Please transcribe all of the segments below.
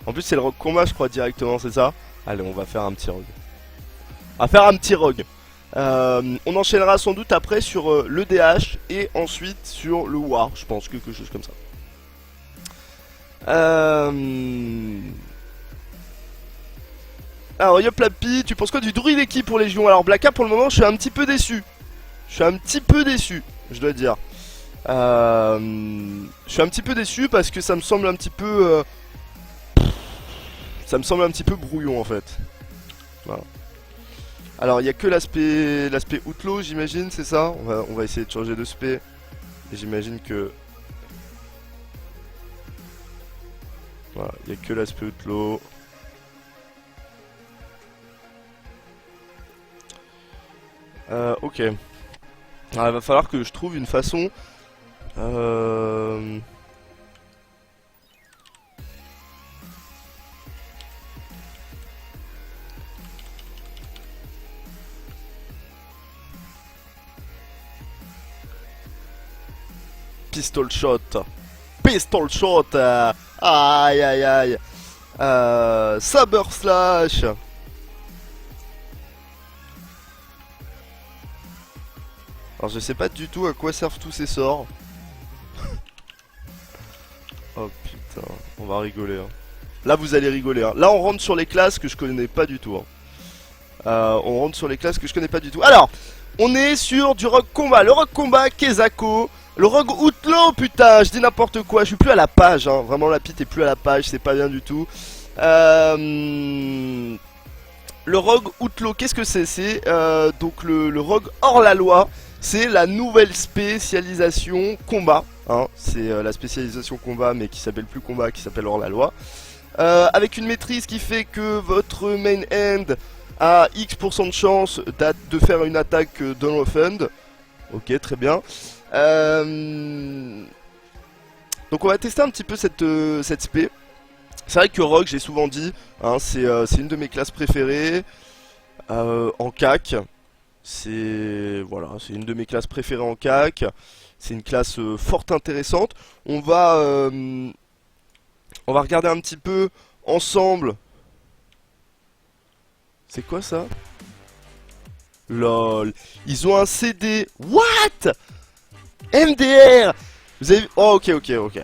En plus c'est le rogue combat je crois directement, c'est ça? Allez, on va faire un petit rogue. On va faire un petit rogue. On enchaînera sans doute après sur le DH et ensuite sur le War, je pense, quelque chose comme ça. Alors Yop Lapi, tu penses quoi du druide équipe pour Légion? Alors Blacka pour le moment je suis un petit peu déçu. Je suis un petit peu déçu, je dois dire. Je suis un petit peu déçu parce que ça me semble un petit peu... ça me semble un petit peu brouillon en fait. Voilà. Alors il n'y a que l'aspect outlaw j'imagine, c'est ça, on va essayer de changer de spé. Et j'imagine que... Voilà, il n'y a que l'aspect outlaw. Ok. Alors, il va falloir que je trouve une façon... Pistol shot. Pistol shot. Aïe aïe aïe. Saber slash. Alors je sais pas du tout à quoi servent tous ces sorts. Oh putain, on va rigoler. Hein. Là vous allez rigoler. Hein. Là on rentre sur les classes que je connais pas du tout. Hein. On rentre sur les classes que je connais pas du tout. Alors, on est sur du rogue combat. Le rogue combat, Kezako. Le rogue outlaw, putain, je dis n'importe quoi. Je suis plus à la page. Hein. Vraiment, la pite est plus à la page. C'est pas bien du tout. Le rogue outlaw, qu'est-ce que c'est? C'est donc le rogue hors la loi. C'est la nouvelle spécialisation combat. Hein. C'est la spécialisation combat, mais qui s'appelle plus combat, qui s'appelle hors la loi. Avec une maîtrise qui fait que votre main end a X% de chance de faire une attaque d'unroffend. Ok, très bien. Donc on va tester un petit peu cette spé. C'est vrai que Rogue, j'ai souvent dit, hein, c'est une de mes classes préférées. En CAC. Voilà, c'est une de mes classes préférées en CAC. C'est une classe fort intéressante. On va regarder un petit peu ensemble. C'est quoi ça? LOL. Ils ont un CD. What? MDR. Vous avez vu? Oh, ok, ok, ok.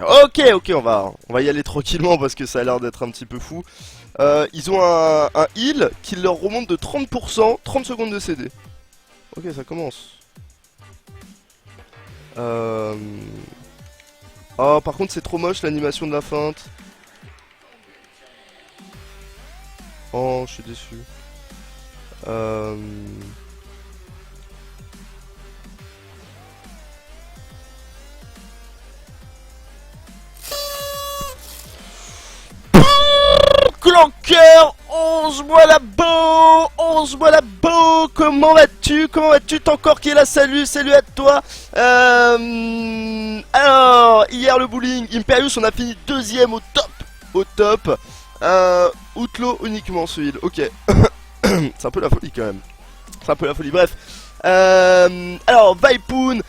Ok, on va y aller tranquillement parce que ça a l'air d'être un petit peu fou. Ils ont un heal qui leur remonte de 30%, 30 secondes de CD. Ok, ça commence. Oh, par contre, c'est trop moche l'animation de la feinte. Oh, je suis déçu. Clanker, 11 mois la beau, 11 mois la beau, comment vas-tu, t'es encore qui est là, salut à toi. Alors, hier le bowling, Imperius on a fini deuxième au top, Outlaw uniquement ce heal, ok, c'est un peu la folie quand même, c'est un peu la folie, bref. Alors Vaipoon,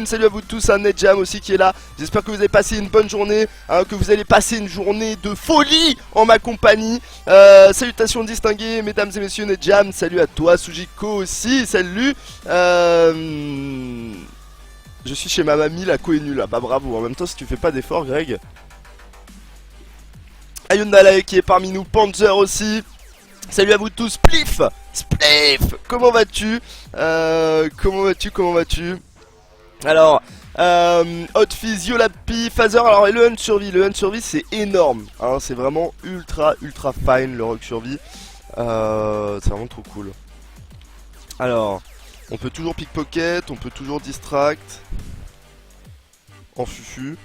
salut à vous tous, un Nedjam aussi qui est là. J'espère que vous avez passé une bonne journée, hein, que vous allez passer une journée de folie en ma compagnie. Salutations distinguées, mesdames et messieurs Nedjam, salut à toi, Sujiko aussi, salut. Je suis chez ma mamie, la co est nulle, bah bravo, en même temps si tu fais pas d'efforts Greg. Ayundalae qui est parmi nous, Panzer aussi. Salut à vous tous, Spliff, comment vas-tu? Comment vas-tu? Alors, Hotfizz, Yolapi, Phaser, alors et le Hunt Survie c'est énorme, hein, c'est vraiment ultra fine le Rock Survie, c'est vraiment trop cool. Alors, on peut toujours pickpocket, on peut toujours distract, en fufu.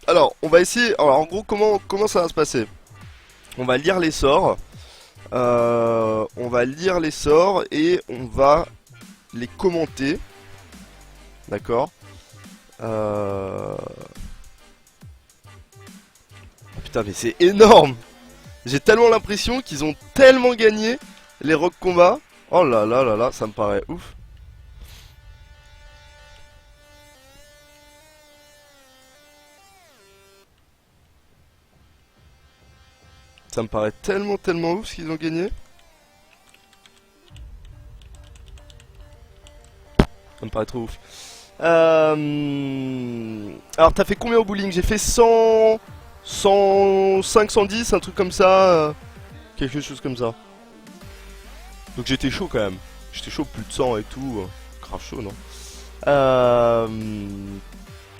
Alors, on va essayer, alors en gros comment ça va se passer? On va lire les sorts. Et on va les commenter. D'accord. Putain mais c'est énorme. J'ai tellement l'impression qu'ils ont tellement gagné les Rock Combat. Oh là là là là, ça me paraît ouf. Ça me paraît tellement ouf ce qu'ils ont gagné. Ça me paraît trop ouf. Alors t'as fait combien au bowling? J'ai fait 100... 105, 110, un truc comme ça. Quelque chose comme ça. Donc j'étais chaud quand même. J'étais chaud, plus de 100 et tout. Grave chaud, non?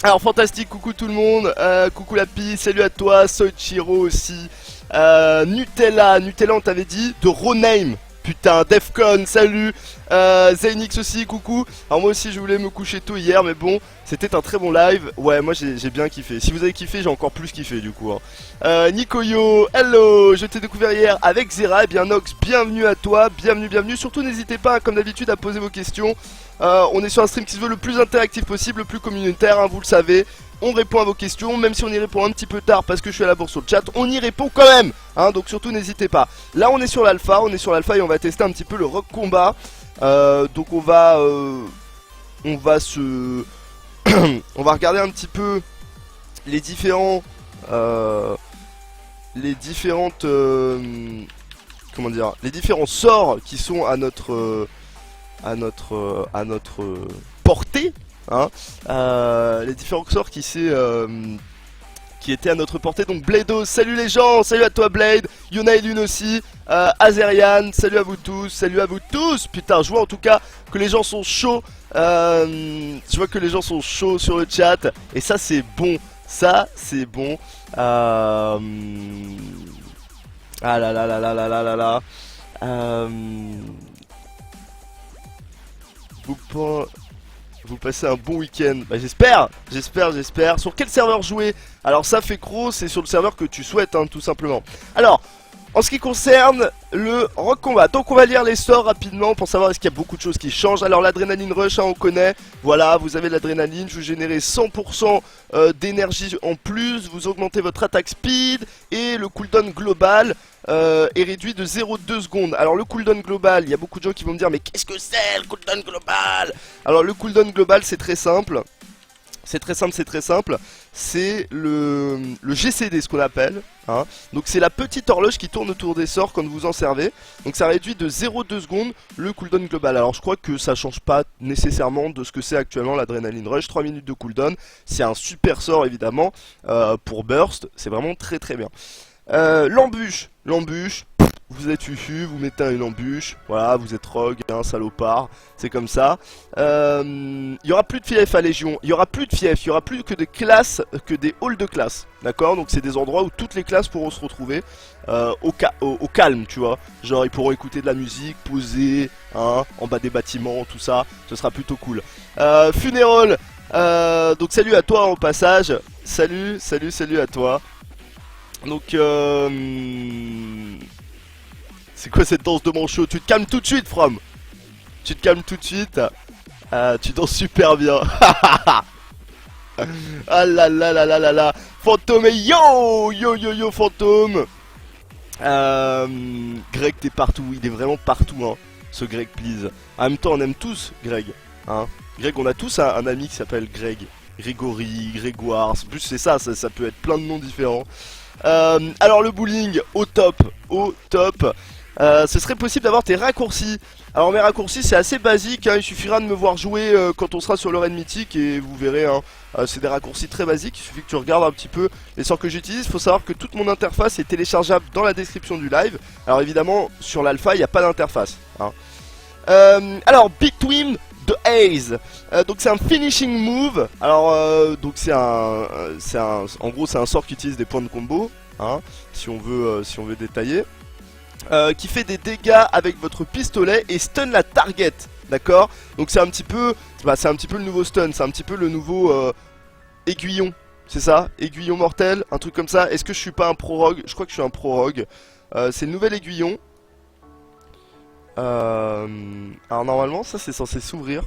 Alors fantastique, coucou tout le monde. Coucou Lapi, salut à toi. Soichiro aussi. Nutella, on t'avait dit. De Roname. Putain, Defcon, salut. Zainix aussi, coucou. Alors moi aussi je voulais me coucher tôt hier, mais bon, c'était un très bon live. Ouais, moi j'ai bien kiffé. Si vous avez kiffé, j'ai encore plus kiffé du coup. Nicoyo, hello. Je t'ai découvert hier avec Zera. Et bien Nox, bienvenue à toi, bienvenue. Surtout n'hésitez pas, comme d'habitude, à poser vos questions. On est sur un stream qui se veut le plus interactif possible, le plus communautaire, hein, vous le savez. On répond à vos questions, même si on y répond un petit peu tard parce que je suis à la bourre sur le chat, on y répond quand même, hein, donc surtout n'hésitez pas. Là on est sur l'alpha, et on va tester un petit peu le rock combat. Donc on va se... on va regarder un petit peu les différentes... comment dire, les différents sorts qui sont à notre portée, hein, les différents sorts qui étaient à notre portée. Donc Blado, salut les gens, salut à toi Blade, Yona et Lune aussi, Azerian, salut à vous tous, putain je vois en tout cas que les gens sont chauds, je vois que les gens sont chauds sur le chat, et ça c'est bon, ah là là là là là là là là, vous passez un bon week-end. Bah, j'espère. Sur quel serveur jouer? Alors ça fait gros, c'est sur le serveur que tu souhaites, hein, tout simplement. Alors, en ce qui concerne le rock combat, donc on va lire les sorts rapidement pour savoir est-ce qu'il y a beaucoup de choses qui changent. Alors l'adrénaline rush, hein, on connaît. Voilà, vous avez l'adrénaline, vous générez 100% d'énergie en plus, vous augmentez votre attaque speed et le cooldown global est réduit de 0,2 secondes. Alors le cooldown global, il y a beaucoup de gens qui vont me dire mais qu'est-ce que c'est le cooldown global? Alors le cooldown global c'est très simple. C'est le GCD, ce qu'on appelle, hein. Donc c'est la petite horloge qui tourne autour des sorts quand vous en servez. Donc ça réduit de 0,2 secondes le cooldown global. Alors je crois que ça change pas nécessairement de ce que c'est actuellement l'adrénaline rush. 3 minutes de cooldown, c'est un super sort évidemment pour burst, c'est vraiment très bien. L'embûche, vous êtes fufu, vous mettez une embûche, voilà, vous êtes rogue, un salopard, c'est comme ça. Il y aura plus de fief à Légion, il y aura plus que des classes, que des halls de classe, d'accord? Donc c'est des endroits où toutes les classes pourront se retrouver au calme, tu vois. Genre ils pourront écouter de la musique, poser, hein, en bas des bâtiments, tout ça, ce sera plutôt cool. Funeral, donc salut à toi au passage, salut à toi. Donc c'est quoi cette danse de manchot? Tu te calmes tout de suite, From. Tu danses super bien. Ah là là là là là là. Fantôme et yo Fantôme. Greg, t'es partout. Il est vraiment partout, hein, ce Greg, please. En même temps, on aime tous Greg, hein. Greg, on a tous un ami qui s'appelle Greg. Grégory, Grégoire. En plus, c'est ça peut être plein de noms différents. Alors le bowling au top, ce serait possible d'avoir tes raccourcis. Alors mes raccourcis c'est assez basique, hein, il suffira de me voir jouer quand on sera sur le raid mythique et vous verrez, hein, c'est des raccourcis très basiques, il suffit que tu regardes un petit peu les sorts que j'utilise. Faut savoir que toute mon interface est téléchargeable dans la description du live. Alors évidemment sur l'alpha il n'y a pas d'interface, hein. Alors Between de Haze, donc c'est un finishing move. Alors donc en gros c'est un sort qui utilise des points de combo, hein, si on veut détailler, qui fait des dégâts avec votre pistolet et stun la target, d'accord. Donc c'est un petit peu le nouveau stun, c'est un petit peu le nouveau aiguillon, c'est ça, aiguillon mortel, un truc comme ça. Est-ce que je suis pas un pro rogue? Je crois que je suis un pro rogue. C'est le nouvel aiguillon. Alors normalement ça c'est censé s'ouvrir.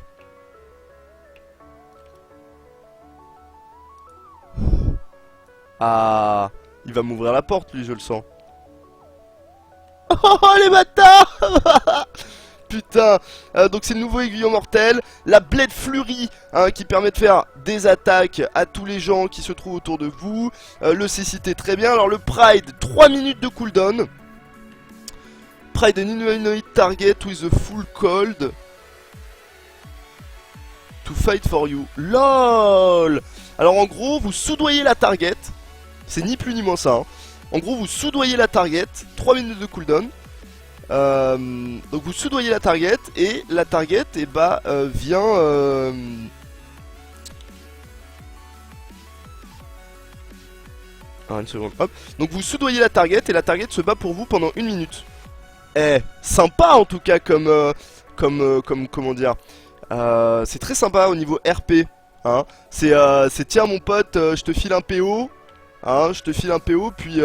Ah, il va m'ouvrir la porte lui, je le sens. Oh les bâtards. putain. Donc c'est le nouveau aiguillon mortel. La Blade Flurry, hein, qui permet de faire des attaques à tous les gens qui se trouvent autour de vous. Le cécité très bien. Alors le Pride, 3 minutes de cooldown. Pride an humanoid target with a full cold to fight for you. LOL. Alors en gros, vous soudoyez la target. C'est ni plus ni moins ça, hein. En gros, vous soudoyez la target, 3 minutes de cooldown. Donc vous soudoyez la target et la target vient une seconde, hop. Donc vous soudoyez la target et la target se bat pour vous pendant 1 minute. Eh, sympa en tout cas comme comment dire. C'est très sympa au niveau RP, hein. C'est tiens mon pote, je te file un PO. Hein, je te file un PO, puis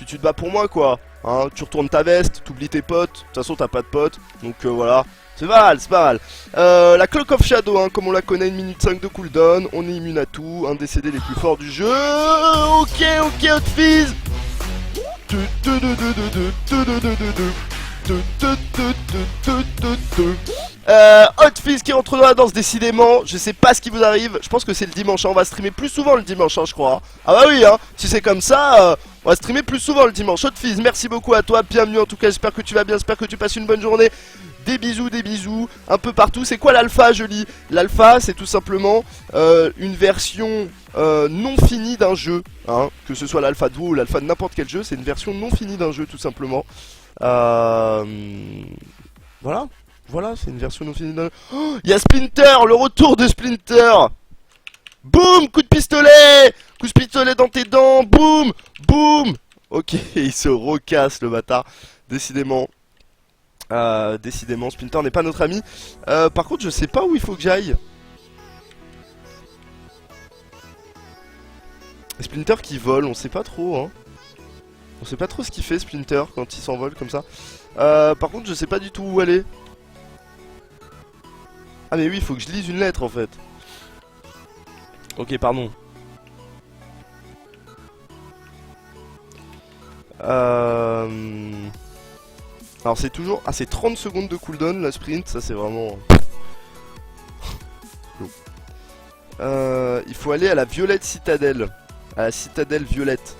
tu te bats pour moi, quoi. Hein, tu retournes ta veste, t'oublies tes potes. De toute façon, t'as pas de potes. Donc voilà. C'est pas mal, c'est pas mal. La Cloak of Shadow, hein, comme on la connaît, 1 minute 5 de cooldown. On est immune à tout. Un des CD les plus forts du jeu. Ok, Hot Fizz. Hot Fizz qui rentre dans la danse décidément. Je sais pas ce qui vous arrive. Je pense que c'est le dimanche, hein. On va streamer plus souvent le dimanche, hein, je crois. Ah bah oui, hein. Si c'est comme ça, on va streamer plus souvent le dimanche. Hot Fizz, merci beaucoup à toi. Bienvenue en tout cas, j'espère que tu vas bien. J'espère que tu passes une bonne journée. Des bisous un peu partout. C'est quoi l'alpha, je lis? L'alpha, c'est tout simplement une version non finie d'un jeu, hein. Que ce soit l'alpha de WoW ou l'alpha de n'importe quel jeu, c'est une version non finie d'un jeu tout simplement. Voilà, c'est une version non finie d'un... Oh, il y a Splinter, le retour de Splinter. Boum, coup de pistolet dans tes dents, boum, boum. Ok, il se recasse le bâtard, décidément. Décidément, Splinter n'est pas notre ami. Par contre, je sais pas où il faut que j'aille. Splinter qui vole, on sait pas trop, hein. On sait pas trop ce qu'il fait, Splinter, quand il s'envole comme ça. Par contre, je sais pas du tout où aller. Ah mais oui, il faut que je lise une lettre en fait. Ok, pardon. Alors c'est toujours... Ah, c'est 30 secondes de cooldown la sprint, ça c'est vraiment... Il faut aller à la Violette Citadelle. À la Citadelle Violette.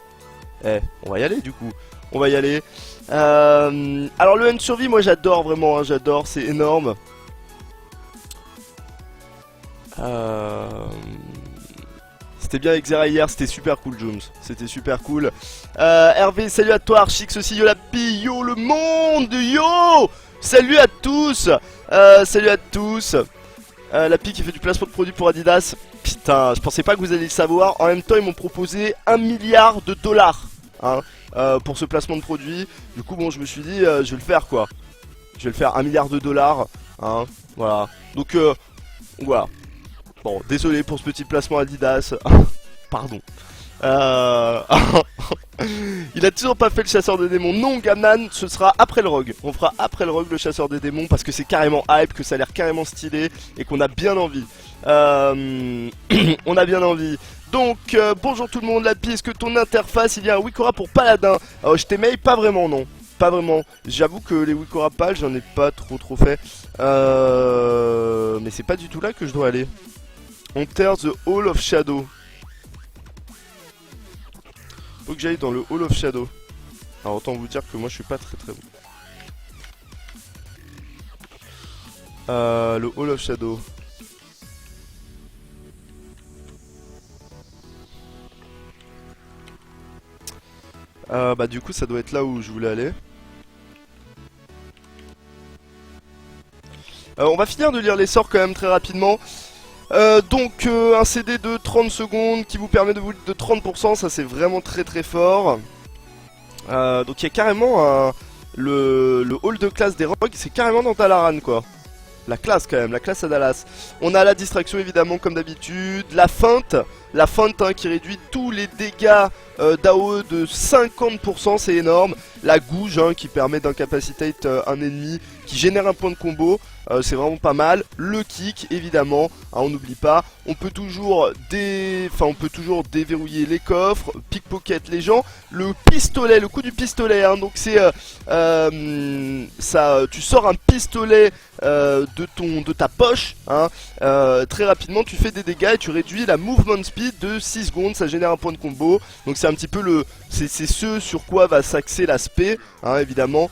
Eh, on va y aller du coup. On va y aller. Alors le Hunt Survie, moi j'adore vraiment, hein, j'adore, c'est énorme. C'était bien avec Zera hier, c'était super cool, Jones. C'était super cool. Hervé, salut à toi, Archix aussi, yo la pille, yo le monde, yo. Salut à tous. Salut à tous. La pille qui fait du placement de produits pour Adidas. Putain, je pensais pas que vous alliez le savoir. En même temps, ils m'ont proposé 1 milliard de dollars, hein, pour ce placement de produit. Du coup, bon, je me suis dit, je vais le faire quoi. Je vais le faire 1 milliard de dollars, hein, voilà. Donc, voilà. Bon, désolé pour ce petit placement Adidas. Pardon. Il a toujours pas fait le chasseur de démons. Non, Gamnan, ce sera après le rogue. On fera après le rogue le chasseur des démons parce que c'est carrément hype, que ça a l'air carrément stylé et qu'on a bien envie. On a bien envie. Donc, bonjour tout le monde, la piste, est-ce que ton interface, il y a un Wikora pour Paladin? Alors, je t'émaille pas vraiment, non. Pas vraiment. J'avoue que les Wikora Pal, j'en ai pas trop fait. Mais c'est pas du tout là que je dois aller. Enter the Hall of Shadow. Faut que j'aille dans le Hall of Shadow. Alors autant vous dire que moi je suis pas très bon. Le Hall of Shadow. Bah du coup ça doit être là où je voulais aller. On va finir de lire les sorts quand même très rapidement. Donc un CD de 30 secondes qui vous permet de 30%, ça c'est vraiment très fort. Donc il y a carrément le hall de classe des rogues, c'est carrément dans Dalaran quoi. La classe quand même, la classe à Dallas. On a la distraction évidemment comme d'habitude, la feinte hein, qui réduit tous les dégâts d'AOE de 50%, c'est énorme. La gouge hein, qui permet d'incapacitate un ennemi, qui génère un point de combo. c'est vraiment pas mal. Le kick évidemment, hein, on n'oublie pas. On peut toujours on peut toujours déverrouiller les coffres, pickpocket les gens. Le pistolet, le coup du pistolet, hein, donc c'est tu sors un pistolet de ta poche, hein, très rapidement tu fais des dégâts et tu réduis la movement speed de 6 secondes, ça génère un point de combo. Donc c'est un petit peu c'est ce sur quoi va s'axer l'aspect, hein, évidemment.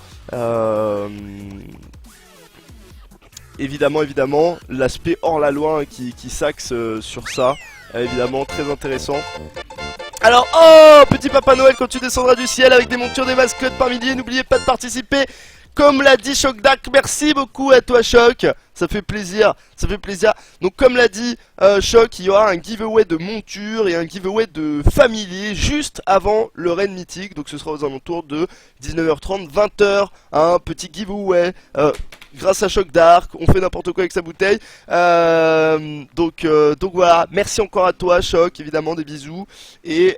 Évidemment, l'aspect hors la loi, hein, qui s'axe sur ça, évidemment, très intéressant. Alors, oh, petit Papa Noël, quand tu descendras du ciel avec des montures, des mascottes par milliers, n'oubliez pas de participer. Comme l'a dit Choc Dark, merci beaucoup à toi Choc, ça fait plaisir, ça fait plaisir. Donc comme l'a dit Choc, il y aura un giveaway de monture et un giveaway de familier juste avant le raid mythique. Donc ce sera aux alentours de 19h30, 20h, un petit giveaway grâce à Choc Dark, on fait n'importe quoi avec sa bouteille. Donc voilà, merci encore à toi Choc, évidemment des bisous. Et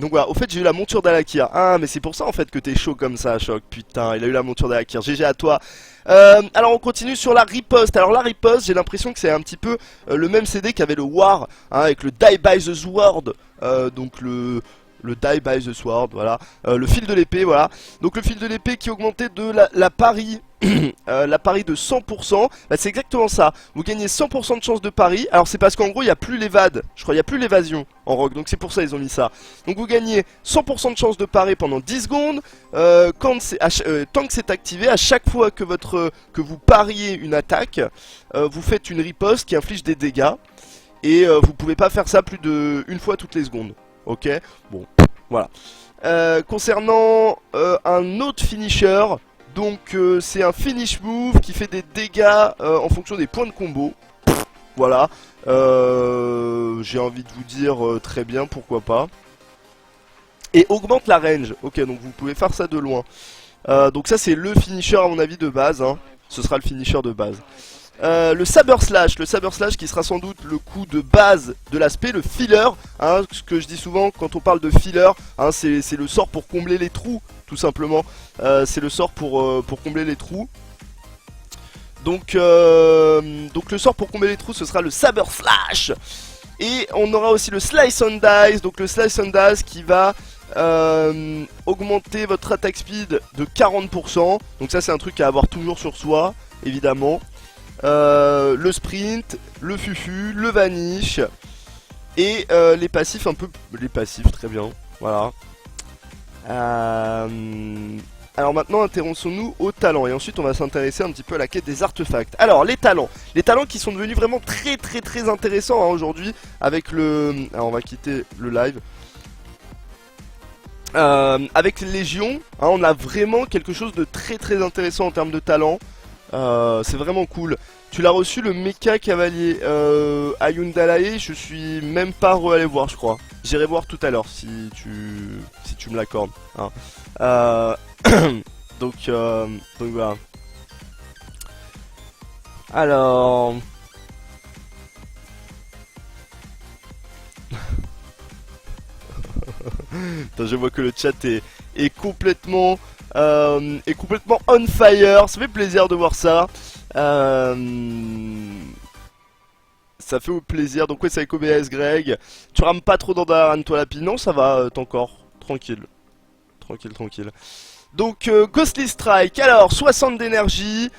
donc voilà, au fait j'ai eu la monture d'Alakir. Ah mais c'est pour ça en fait que t'es chaud comme ça Choc, putain, il a eu la monture d'Alakir, GG à toi. Alors on continue sur la riposte. Alors la riposte, j'ai l'impression que c'est un petit peu le même CD qu'avait le War, hein, avec le Die by the Sword, donc le Die by the Sword, voilà, le fil de l'épée, voilà. Donc le fil de l'épée qui augmentait de la pari, la pari de 100%, bah, c'est exactement ça. Vous gagnez 100% de chance de pari. Alors c'est parce qu'en gros il n'y a plus l'évade, je crois il n'y a plus l'évasion en rogue, donc c'est pour ça ils ont mis ça. Donc vous gagnez 100% de chance de pari pendant 10 secondes, tant que c'est activé, à chaque fois que vous pariez une attaque, vous faites une riposte qui inflige des dégâts. Et vous pouvez pas faire ça plus d'une fois toutes les secondes. Ok, bon, voilà. Concernant un autre finisher, donc c'est un finish move qui fait des dégâts en fonction des points de combo. Voilà, j'ai envie de vous dire très bien, pourquoi pas. Et augmente la range, ok, donc vous pouvez faire ça de loin. Donc ça c'est le finisher à mon avis de base, hein. Ce sera le finisher de base. Le Saber Slash qui sera sans doute le coup de base de l'aspect, le filler, hein, ce que je dis souvent quand on parle de filler, hein, c'est le sort pour combler les trous, tout simplement. C'est le sort pour combler les trous. Donc le sort pour combler les trous, ce sera le Saber Slash. Et on aura aussi le Slice and Dice, donc le Slice and Dice qui va augmenter votre attaque speed de 40%. Donc ça c'est un truc à avoir toujours sur soi, évidemment. Le sprint, le fufu, le vanish et les passifs les passifs, très bien, voilà. Alors maintenant intéressons-nous aux talents et ensuite on va s'intéresser un petit peu à la quête des artefacts. Alors les talents qui sont devenus vraiment très intéressants, hein, aujourd'hui avec alors on va quitter le live. Avec Légion, hein, on a vraiment quelque chose de très intéressant en termes de talent. C'est vraiment cool. Tu l'as reçu le mecha cavalier à Yundalae, je suis même pas allé voir je crois. J'irai voir tout à l'heure si tu me l'accordes, hein. Donc voilà. Alors Attends, je vois que le chat est complètement on fire. Ça fait plaisir de voir ça. Ça fait plaisir. Donc ouais, c'est avec OBS Greg. Tu rames pas trop dans Daran toi Lapi? Non, ça va, t'es encore tranquille. Tranquille. Donc Ghostly Strike. Alors 60 d'énergie.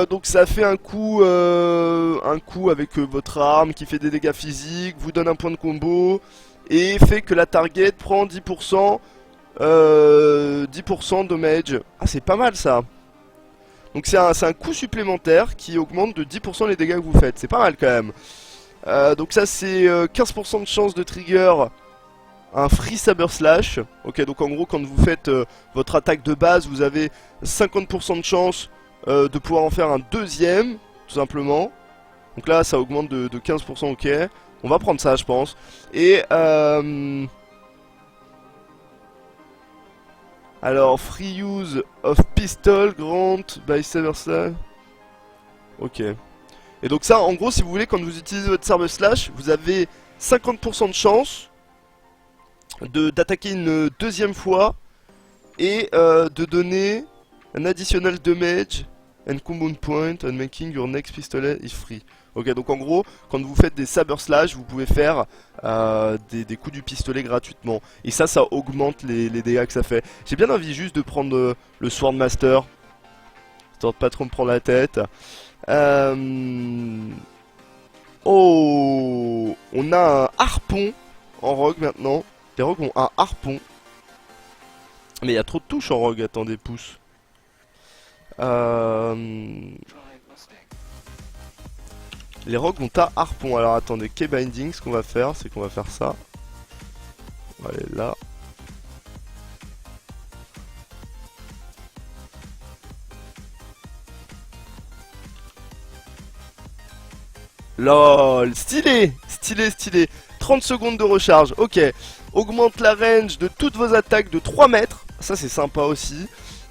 Donc ça fait un coup avec votre arme qui fait des dégâts physiques, vous donne un point de combo et fait que la target prend 10% damage. Ah c'est pas mal ça. Donc c'est un coup supplémentaire qui augmente de 10% les dégâts que vous faites. C'est pas mal quand même. Donc ça c'est 15% de chance de trigger un free saber slash. Ok, donc en gros quand vous faites votre attaque de base, vous avez 50% de chance de pouvoir en faire un deuxième, tout simplement. Donc là ça augmente de 15%, ok. On va prendre ça je pense. Et alors free use of pistol grant by saber slash. Ok. Et donc ça en gros si vous voulez, quand vous utilisez votre saber slash, vous avez 50% de chance d'attaquer une deuxième fois et de donner An additional damage and combo point and making your next pistolet is free. Ok, donc en gros, quand vous faites des saber slash, vous pouvez faire des coups du pistolet gratuitement. Et ça augmente les dégâts que ça fait. J'ai bien envie juste de prendre le Swordmaster. Histoire de pas trop me prendre la tête. Oh, on a un harpon en rogue maintenant. Les rogues ont un harpon. Mais il y a trop de touches en rogue, attendez, pouce. Les rogues ont un harpon. Alors attendez, key binding, ce qu'on va faire, c'est qu'on va faire ça. On va aller là. LOL, stylé, stylé, stylé. 30 secondes de recharge, ok. Augmente la range de toutes vos attaques de 3 mètres. Ça c'est sympa aussi.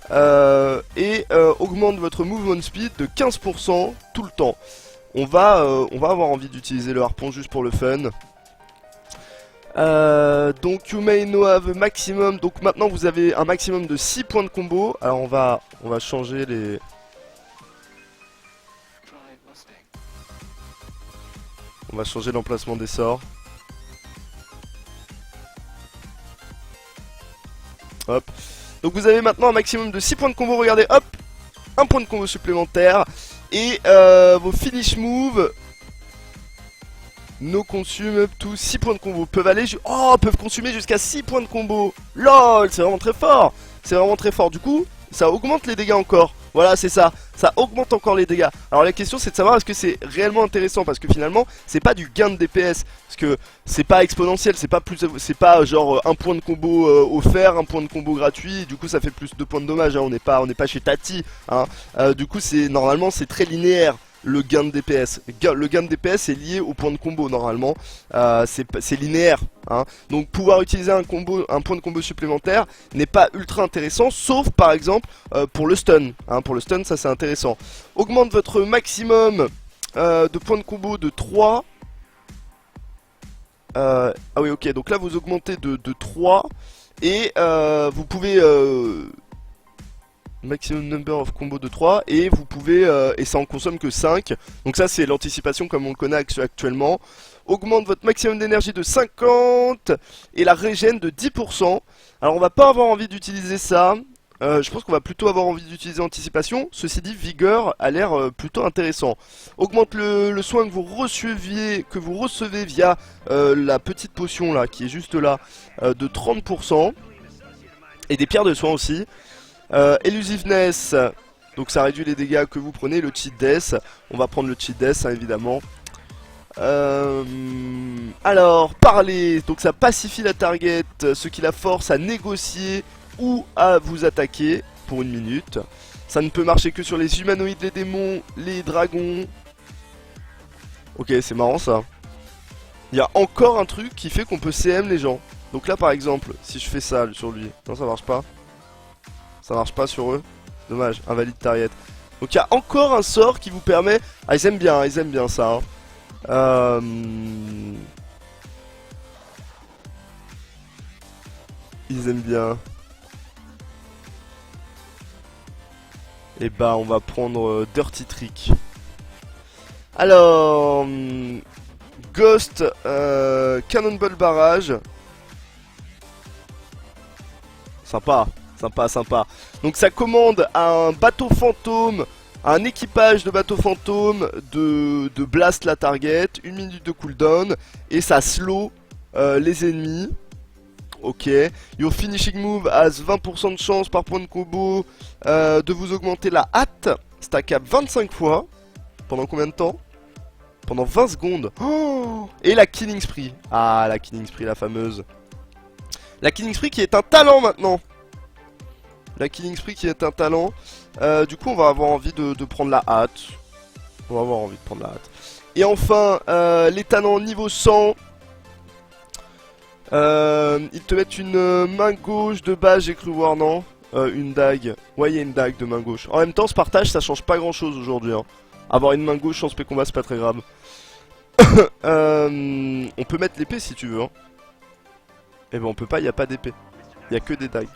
Augmente votre movement speed de 15% tout le temps. On va avoir envie d'utiliser le harpon juste pour le fun. Donc you may now have a maximum. Donc maintenant vous avez un maximum de 6 points de combo. Alors on va changer les... On va changer l'emplacement des sorts. Hop. Donc vous avez maintenant un maximum de 6 points de combo. Regardez, hop, un point de combo supplémentaire. Et vos finish moves no consume up to 6 points de combo. Peuvent consommer jusqu'à 6 points de combo. LOL, c'est vraiment très fort. C'est vraiment très fort. Du coup, ça augmente les dégâts encore. Voilà, c'est ça. Ça augmente encore les dégâts. Alors la question c'est de savoir est-ce que c'est réellement intéressant, parce que finalement c'est pas du gain de DPS, parce que c'est pas exponentiel, c'est pas genre un point de combo offert, un point de combo gratuit, du coup ça fait plus de points de dommage, hein. On n'est pas chez Tati, hein. Du coup normalement c'est très linéaire. Le gain de DPS. Le gain de DPS est lié au point de combo normalement. C'est linéaire, hein. Donc pouvoir utiliser un point de combo supplémentaire n'est pas ultra intéressant, sauf par exemple pour le stun, hein. Pour le stun ça c'est intéressant. Augmente votre maximum de points de combo de 3. Ah oui, ok, donc là vous augmentez de 3. Et vous pouvez... maximum number of combo de 3 et vous pouvez et ça en consomme que 5. Donc ça c'est l'anticipation comme on le connaît actuellement. Augmente votre maximum d'énergie de 50 et la régène de 10%. Alors on va pas avoir envie d'utiliser ça. Je pense qu'on va plutôt avoir envie d'utiliser anticipation. Ceci dit, vigueur a l'air plutôt intéressant. Augmente le soin que vous recevez via la petite potion là qui est juste là de 30%. Et des pierres de soin aussi. Elusiveness, donc ça réduit les dégâts que vous prenez. Le cheat death, on va prendre le cheat death, hein, évidemment. Alors, parler, donc ça pacifie la target, ce qui la force à négocier ou à vous attaquer pour 1 minute. Ça ne peut marcher que sur les humanoïdes, les démons, les dragons. Ok, c'est marrant ça. Il y a encore un truc qui fait qu'on peut CM les gens. Donc là par exemple, si je fais ça sur lui, non ça marche pas. Ça marche pas sur eux. Dommage, invalide target. Donc il y a encore un sort qui vous permet... Ah ils aiment bien ça, hein. Ils aiment bien. Et bah on va prendre Dirty Trick. Alors... Ghost, Cannonball Barrage. Sympa. Sympa, sympa. Donc ça commande à un bateau fantôme, à un équipage de bateau fantôme de blast la target, 1 minute de cooldown, et ça slow les ennemis. Ok. Your finishing move has 20% de chance par point de combo de vous augmenter la hâte, stack up 25 fois. Pendant combien de temps? Pendant 20 secondes. Oh, et la Killing Spree. Ah, la Killing Spree, la fameuse. La Killing Spree qui est un talent maintenant. La Killing Spree qui est un talent. Du coup on va avoir envie de prendre la hâte. On va avoir envie de prendre la hâte. Et enfin les talents niveau 100. Ils te mettent une main gauche de base, j'ai cru voir, non? Une dague. Ouais, il y a une dague de main gauche. En même temps ce partage ça change pas grand chose aujourd'hui, hein. Avoir une main gauche en spé combat c'est pas très grave. On peut mettre l'épée si tu veux, hein. Et ben on peut pas, il y a pas d'épée. Il y a que des dagues.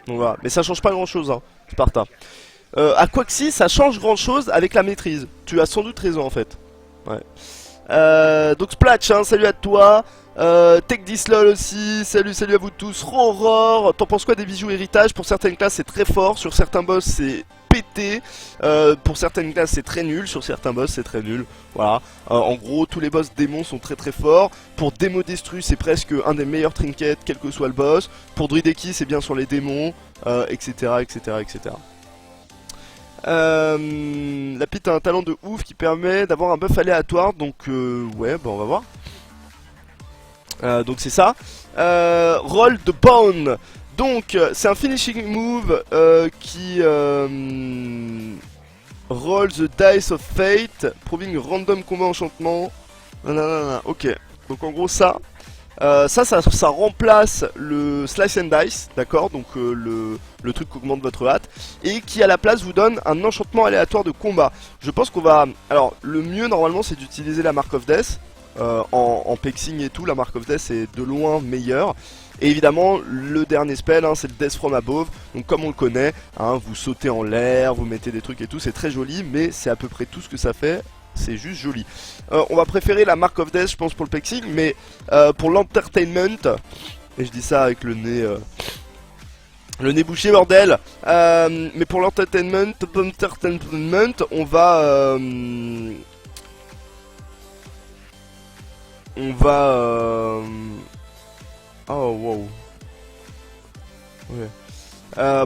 Donc voilà, mais ça change pas grand chose, hein, Sparta. À quoi que si, ça change grand chose avec la maîtrise. Tu as sans doute raison en fait. Ouais. Donc Splatch, hein, salut à toi. TechDislol aussi, salut à vous tous. Roror, t'en penses quoi des bijoux héritage? Pour certaines classes c'est très fort, sur certains boss c'est pété. Pour certaines classes c'est très nul, sur certains boss c'est très nul. Voilà, en gros tous les boss démons sont très très forts. Pour Démo Destru c'est presque un des meilleurs trinkets quel que soit le boss. Pour Druideki c'est bien sur les démons, etc etc etc. La pite a un talent de ouf qui permet d'avoir un buff aléatoire, donc ouais, bah on va voir. Donc c'est ça. Roll the Bone. Donc c'est un finishing move qui roll the dice of fate, proving random combat enchantement. Nanana, ok. Donc en gros ça. Ça remplace le Slice and Dice, d'accord, donc le truc qui augmente votre hâte, et qui à la place vous donne un enchantement aléatoire de combat. Je pense qu'on va... Alors, le mieux normalement c'est d'utiliser la Mark of Death, en pexing et tout, la Mark of Death est de loin meilleure. Et évidemment, le dernier spell, hein, c'est le Death from Above, donc comme on le connaît, hein, vous sautez en l'air, vous mettez des trucs et tout, c'est très joli, mais c'est à peu près tout ce que ça fait. C'est juste joli. On va préférer la Mark of Death, je pense, pour le pexing, mais pour l'entertainment, et je dis ça avec le nez bouché, bordel. Mais pour l'entertainment, on va oh wow. Ouais.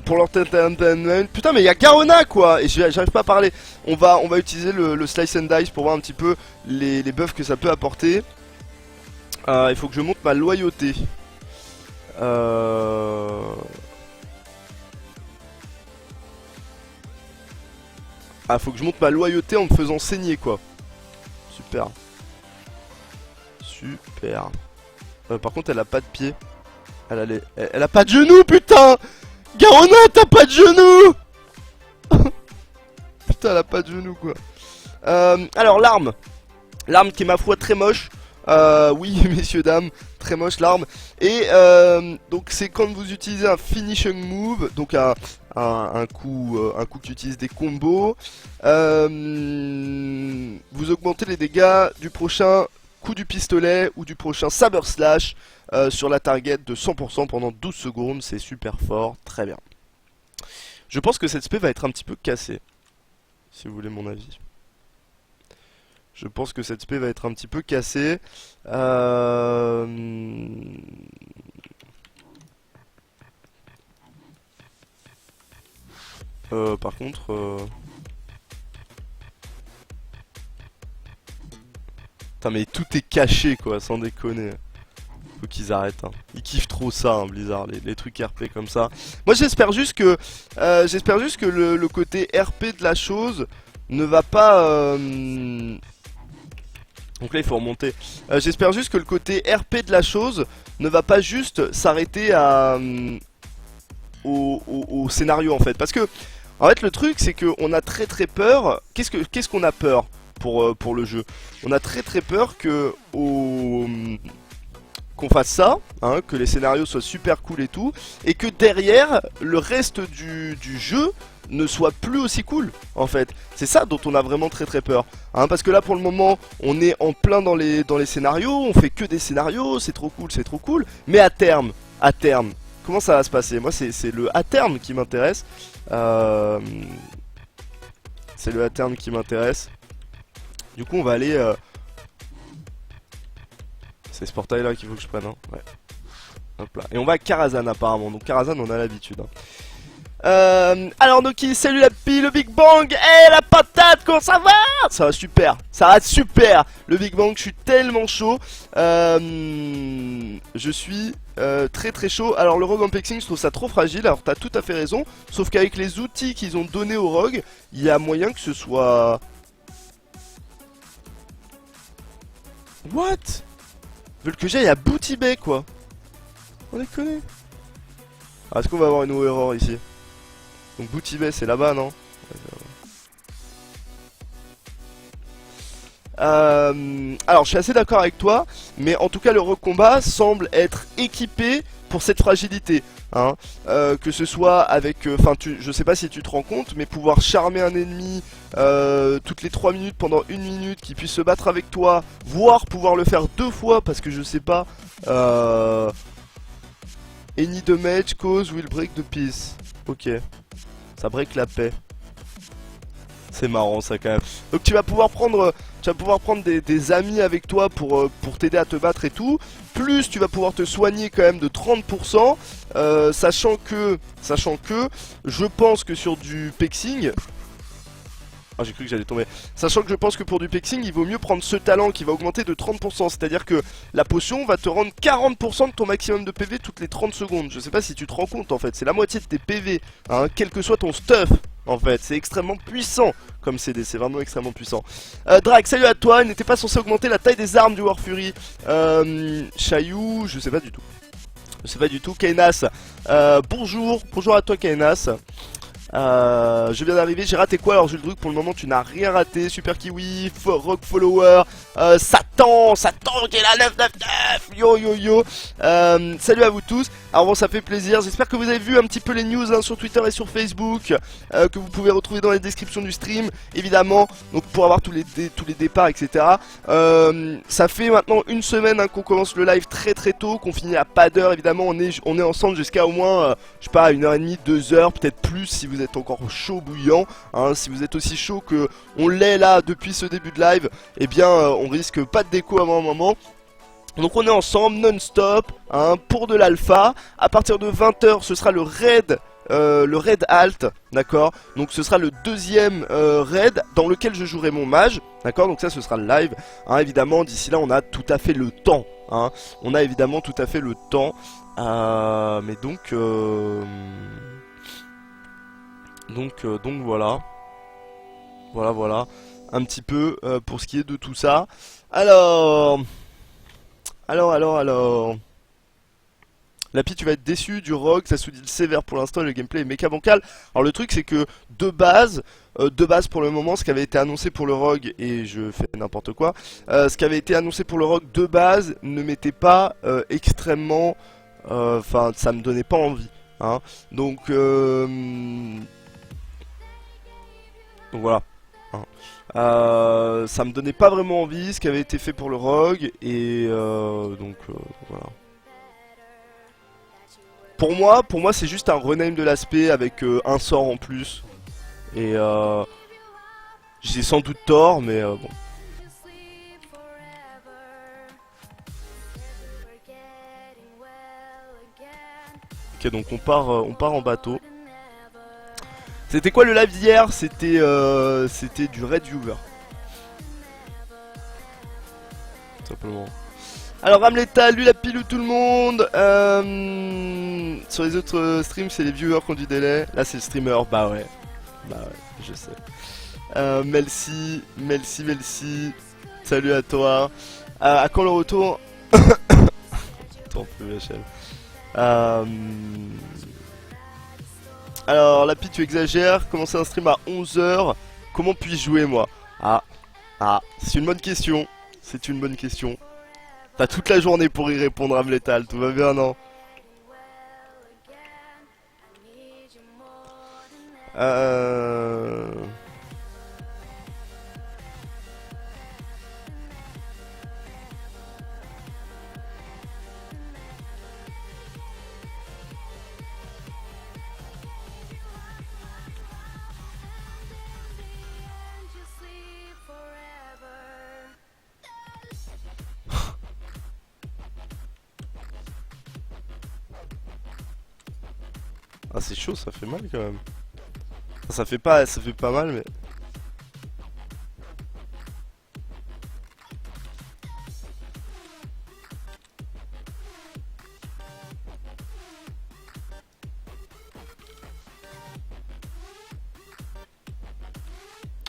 Pour l'entertainment. Putain, mais il y a Garona quoi. Et j'arrive pas à parler. On va utiliser le Slice and Dice pour voir un petit peu les buffs que ça peut apporter. Il faut que je monte ma loyauté. Ah, faut que je monte ma loyauté en me faisant saigner quoi. Super. Super. Par contre, elle a pas de pied. Elle a pas de genoux, putain. Garona, t'as pas de genoux. Putain, elle a pas de genoux quoi. Alors l'arme. L'arme qui est ma foi très moche. Oui, messieurs, dames, très moche l'arme. Et donc c'est quand vous utilisez un finishing move, donc un coup qui utilise des combos. Vous augmentez les dégâts du prochain coup du pistolet ou du prochain saber slash sur la target de 100% pendant 12 secondes. C'est super fort, très bien. Je pense que cette spé va être un petit peu cassée, si vous voulez mon avis. Je pense que cette spé va être un petit peu cassée. Par contre... Putain mais tout est caché quoi, sans déconner. Faut qu'ils arrêtent, hein. Ils kiffent trop ça, hein, Blizzard, les trucs RP comme ça. Moi j'espère juste que le côté RP de la chose ne va pas... Donc là il faut remonter. J'espère juste que le côté RP de la chose ne va pas juste s'arrêter à au scénario en fait. Parce que en fait le truc c'est qu'on a très peur. Qu'est-ce qu'on a peur pour le jeu? On a très peur que qu'on fasse ça, hein, que les scénarios soient super cool et tout, et que derrière le reste du jeu ne soit plus aussi cool en fait. C'est ça dont on a vraiment très peur, hein, parce que là pour le moment on est en plein dans les scénarios, on fait que des scénarios, c'est trop cool, mais à terme, comment ça va se passer? Moi c'est le à terme qui m'intéresse, c'est le à terme qui m'intéresse. Du coup on va aller c'est ce portail là qu'il faut que je prenne, hein. Ouais. Hop là. Et on va à Karazhan apparemment, donc Karazhan on a l'habitude, hein. Alors Noki, salut la pile, le Big Bang. Eh la patate, comment ça va? Ça va super, ça va super. Le Big Bang, je suis tellement chaud. Je suis très chaud. Alors le rogue en pexing, je trouve ça trop fragile. Alors t'as tout à fait raison. Sauf qu'avec les outils qu'ils ont donnés au rogue, il y a moyen que ce soit... What? Ils veulent que j'aille à Booty Bay quoi. On déconne. Ah, est-ce qu'on va avoir une erreur ici? Donc Booty Bay c'est là-bas non? Alors je suis assez d'accord avec toi, mais en tout cas le recombat semble être équipé pour cette fragilité, hein. Que ce soit avec, enfin, je sais pas si tu te rends compte, mais pouvoir charmer un ennemi toutes les 3 minutes pendant 1 minute, qui puisse se battre avec toi, voire pouvoir le faire 2 fois, parce que je sais pas, any damage cause will break the peace. Ok, ça break la paix. C'est marrant ça quand même. Donc tu vas pouvoir prendre des amis avec toi pour t'aider à te battre et tout. Plus tu vas pouvoir te soigner quand même de 30%. Sachant que je pense que sur du pexing. Ah, j'ai cru que j'allais tomber. Sachant que je pense que pour du pexing, il vaut mieux prendre ce talent qui va augmenter de 30%. C'est-à-dire que la potion va te rendre 40% de ton maximum de PV toutes les 30 secondes. Je sais pas si tu te rends compte en fait. C'est la moitié de tes PV, hein, quel que soit ton stuff. En fait, c'est extrêmement puissant comme CD, c'est vraiment extrêmement puissant. Drake, salut à toi. Il n'était pas censé augmenter la taille des armes du War Fury. Chaillou, je sais pas du tout. Je sais pas du tout. Kainas, bonjour à toi Kainas. Je viens d'arriver, j'ai raté quoi alors Jules Druck? Pour le moment tu n'as rien raté. Super Kiwi, Rock Follower, Satan qui est là, 999. Yo yo yo. Salut à vous tous. Alors bon, ça fait plaisir, j'espère que vous avez vu un petit peu les news hein, sur Twitter et sur Facebook, que vous pouvez retrouver dans les descriptions du stream évidemment, donc pour avoir tous les départs etc. Ça fait maintenant 1 semaine hein, qu'on commence le live très tôt, qu'on finit à pas d'heure évidemment. On est ensemble jusqu'à au moins je sais pas 1h30, 2h, peut-être plus si vous êtes encore chaud bouillant, hein. Si vous êtes aussi chaud que on l'est là depuis ce début de live, eh bien on risque pas de déco avant un moment. Donc on est ensemble non-stop hein, pour de l'alpha. À partir de 20h ce sera le raid alt, d'accord. Donc ce sera le deuxième raid dans lequel je jouerai mon mage, d'accord. Donc ça ce sera le live, hein, évidemment d'ici là on a tout à fait le temps, hein. On a évidemment tout à fait le temps, mais donc voilà. Voilà, un petit peu pour ce qui est de tout ça. Alors... Lapi, tu vas être déçu du rogue, ça sous-dit sévère pour l'instant et le gameplay est méca bancal. Alors le truc c'est que de base pour le moment, ce qui avait été annoncé pour le rogue, et je fais n'importe quoi, ce qui avait été annoncé pour le rogue de base ne m'était pas extrêmement... Enfin, ça me donnait pas envie, hein. Donc voilà. Hein. Ça me donnait pas vraiment envie ce qui avait été fait pour le rogue et voilà. Pour moi c'est juste un rename de l'aspect avec un sort en plus et j'ai sans doute tort mais bon. Ok donc on part en bateau. C'était quoi le live d'hier? C'était du Red Viewer. Simplement. Alors Ramleta, lui la pile ou tout le monde. Sur les autres streams c'est les viewers qui ont du délai. Là c'est le streamer, bah ouais, je sais. Melcy. Salut à toi. À quand le retour? Attends plus HL. Alors Lapi tu exagères, commencer un stream à 11h, comment puis-je jouer moi? Ah, c'est une bonne question, c'est une bonne question. T'as toute la journée pour y répondre Amletal, tout va bien non? Ah c'est chaud, ça fait mal quand même. Ça fait pas mal mais...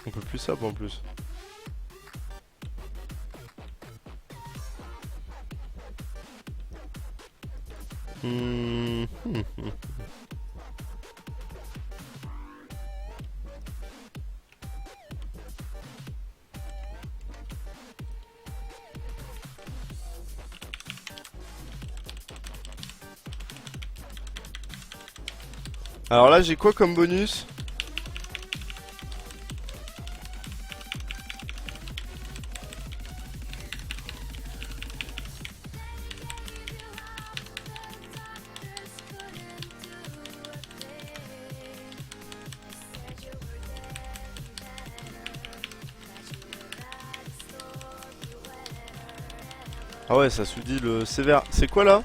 On peut plus sub en plus. Alors là, j'ai quoi comme bonus? Ah ouais, ça dit le sévère. C'est quoi là?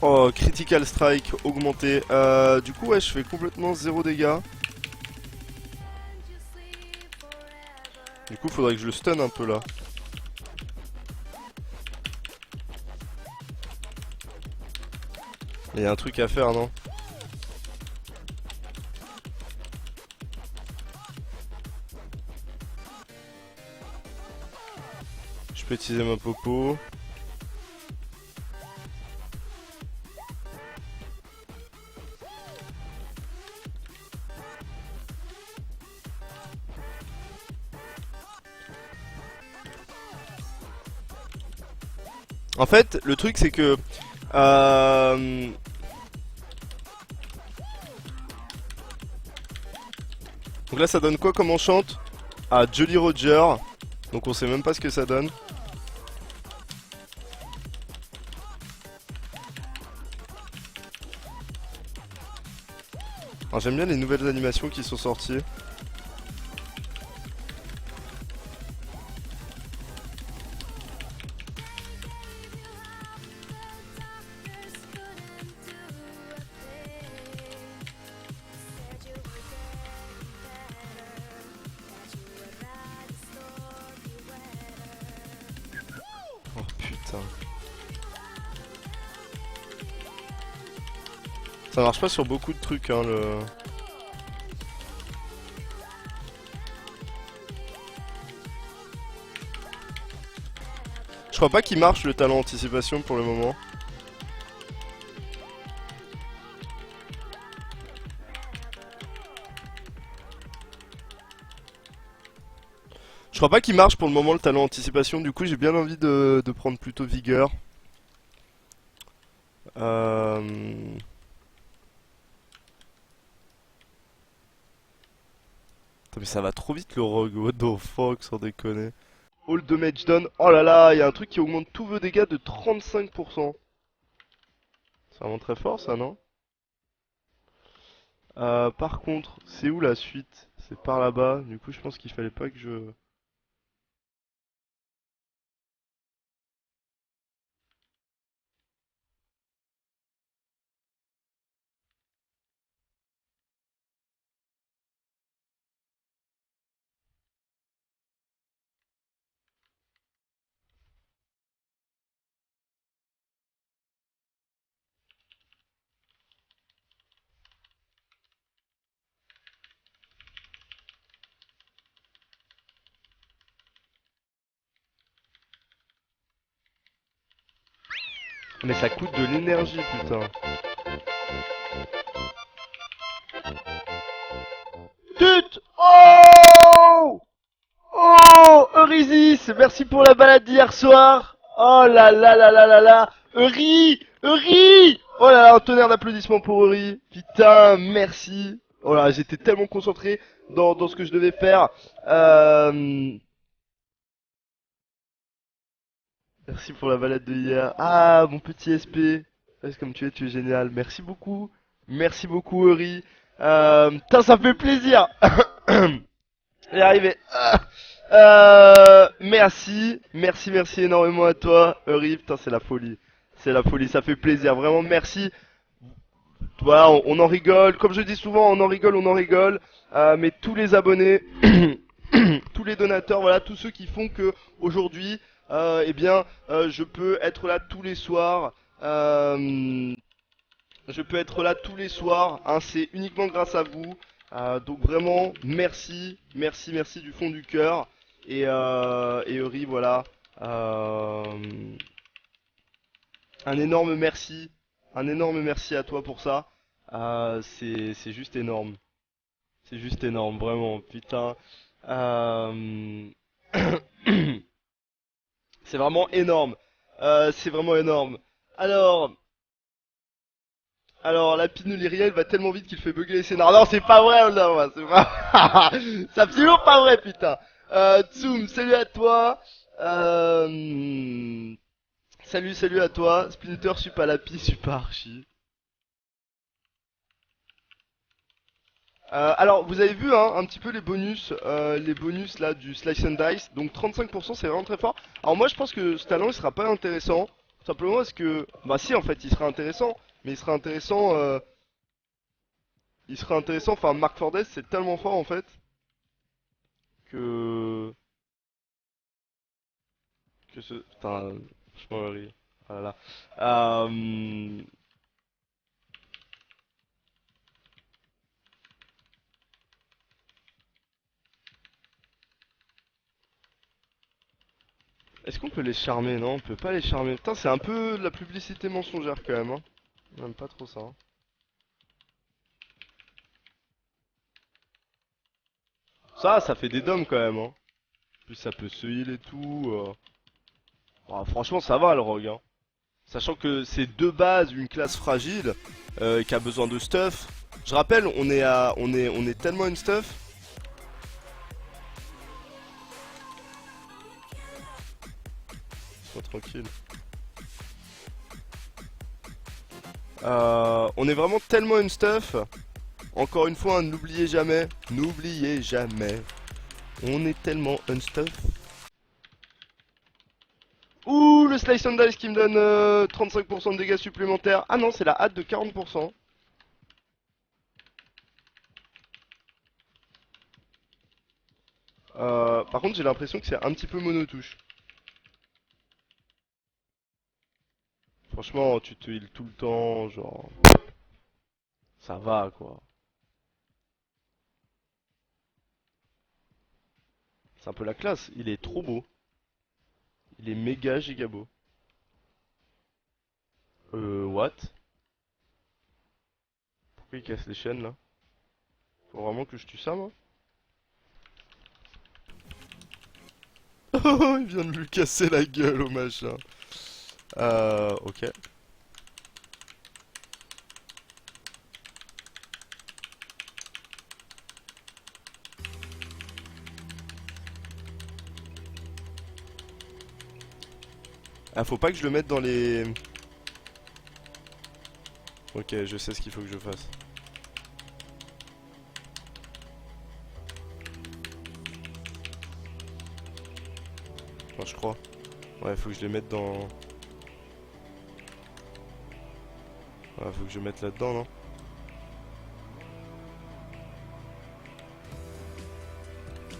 Oh, critical strike augmenté. Du coup, ouais, je fais complètement 0 dégâts. Du coup, faudrait que je le stun un peu là. Il y a un truc à faire, non? Je peux utiliser ma popo. En fait, le truc c'est que donc là ça donne quoi comme enchant? Ah, Jolly Roger. Donc on sait même pas ce que ça donne. Alors j'aime bien les nouvelles animations qui sont sorties. Oh putain. Ça marche pas sur beaucoup de trucs hein le... Je crois pas qu'il marche le talent anticipation pour le moment. Je crois pas qu'il marche pour le moment le talent anticipation, du coup j'ai bien envie de prendre plutôt vigueur. Putain, mais ça va trop vite le rogue, what the fuck, sans déconner. All damage done, oh là là, il y a un truc qui augmente tous vos dégâts de 35%. C'est vraiment très fort ça, non? Par contre, c'est où la suite? C'est par là-bas, du coup je pense qu'il fallait pas que je... Mais ça coûte de l'énergie, putain. Tut! Oh! Oh! Eurysis! Merci pour la balade d'hier soir! Oh là là là là là là! Eury! Eury! Oh là là, un tonnerre d'applaudissements pour Eury! Putain, merci! Oh là, j'étais tellement concentré dans ce que je devais faire. Merci pour la balade de hier. Ah, mon petit SP. Reste comme tu es génial. Merci beaucoup. Merci beaucoup, Eury. Putain, ça fait plaisir. Il est arrivé. Merci. Merci, merci énormément à toi, Eury. Putain, c'est la folie. C'est la folie, ça fait plaisir. Vraiment, merci. Voilà, on en rigole. Comme je dis souvent, on en rigole, on en rigole. Mais tous les abonnés, tous les donateurs, voilà, tous ceux qui font que aujourd'hui, eh bien, je peux être là tous les soirs. Je peux être là tous les soirs. Hein, c'est uniquement grâce à vous. Donc vraiment, merci, merci, merci du fond du cœur. Et Eury, voilà. Euh, un énorme merci. Un énorme merci à toi pour ça. C'est juste énorme. C'est juste énorme, vraiment, putain. Euh... C'est vraiment énorme. C'est vraiment énorme. Alors, la pinouillerie elle va tellement vite qu'il fait bugger les scénars. Non, c'est pas vrai, là, c'est pas. C'est absolument pas vrai, putain. Tsum, salut à toi. Euh... Salut à toi. Splinter, suis pas la pie, suis pas Archie. Alors, vous avez vu hein, un petit peu les bonus là du Slice and Dice. Donc 35% c'est vraiment très fort. Alors moi je pense que ce talent il sera pas intéressant. Simplement parce que, bah si en fait il sera intéressant, mais il sera intéressant. Enfin Mark Fordes c'est tellement fort en fait que putain, je m'en ris. Oh là là. Euh, Est-ce qu'on peut les charmer? Non, on peut pas les charmer. Putain, c'est un peu de la publicité mensongère quand même. Hein. On aime pas trop ça. Hein. Ça fait des dômes quand même. Hein. Plus ça peut se heal et tout. Ah, franchement, ça va le rogue. Hein. Sachant que c'est de base une classe fragile qui a besoin de stuff. Je rappelle, on est tellement une stuff. Sois tranquille. On est vraiment tellement une stuff. Encore une fois, hein, n'oubliez jamais. On est tellement un stuff. Ouh, le Slice and Dice qui me donne 35% de dégâts supplémentaires. Ah non, c'est la hâte de 40%. Par contre, j'ai l'impression que c'est un petit peu monotouche. Franchement, tu te heal tout le temps, genre... Ça va, quoi. C'est un peu la classe. Il est trop beau. Il est méga giga beau. What? Pourquoi il casse les chaînes, là? Faut vraiment que je tue ça, moi? Oh, il vient de lui casser la gueule au machin. Ok. Ah, faut pas que je le mette dans les... Ok, je sais ce qu'il faut que je fasse. Enfin, je crois. Ouais, faut que je les mette dans... Ouais, faut que je mette là-dedans, non?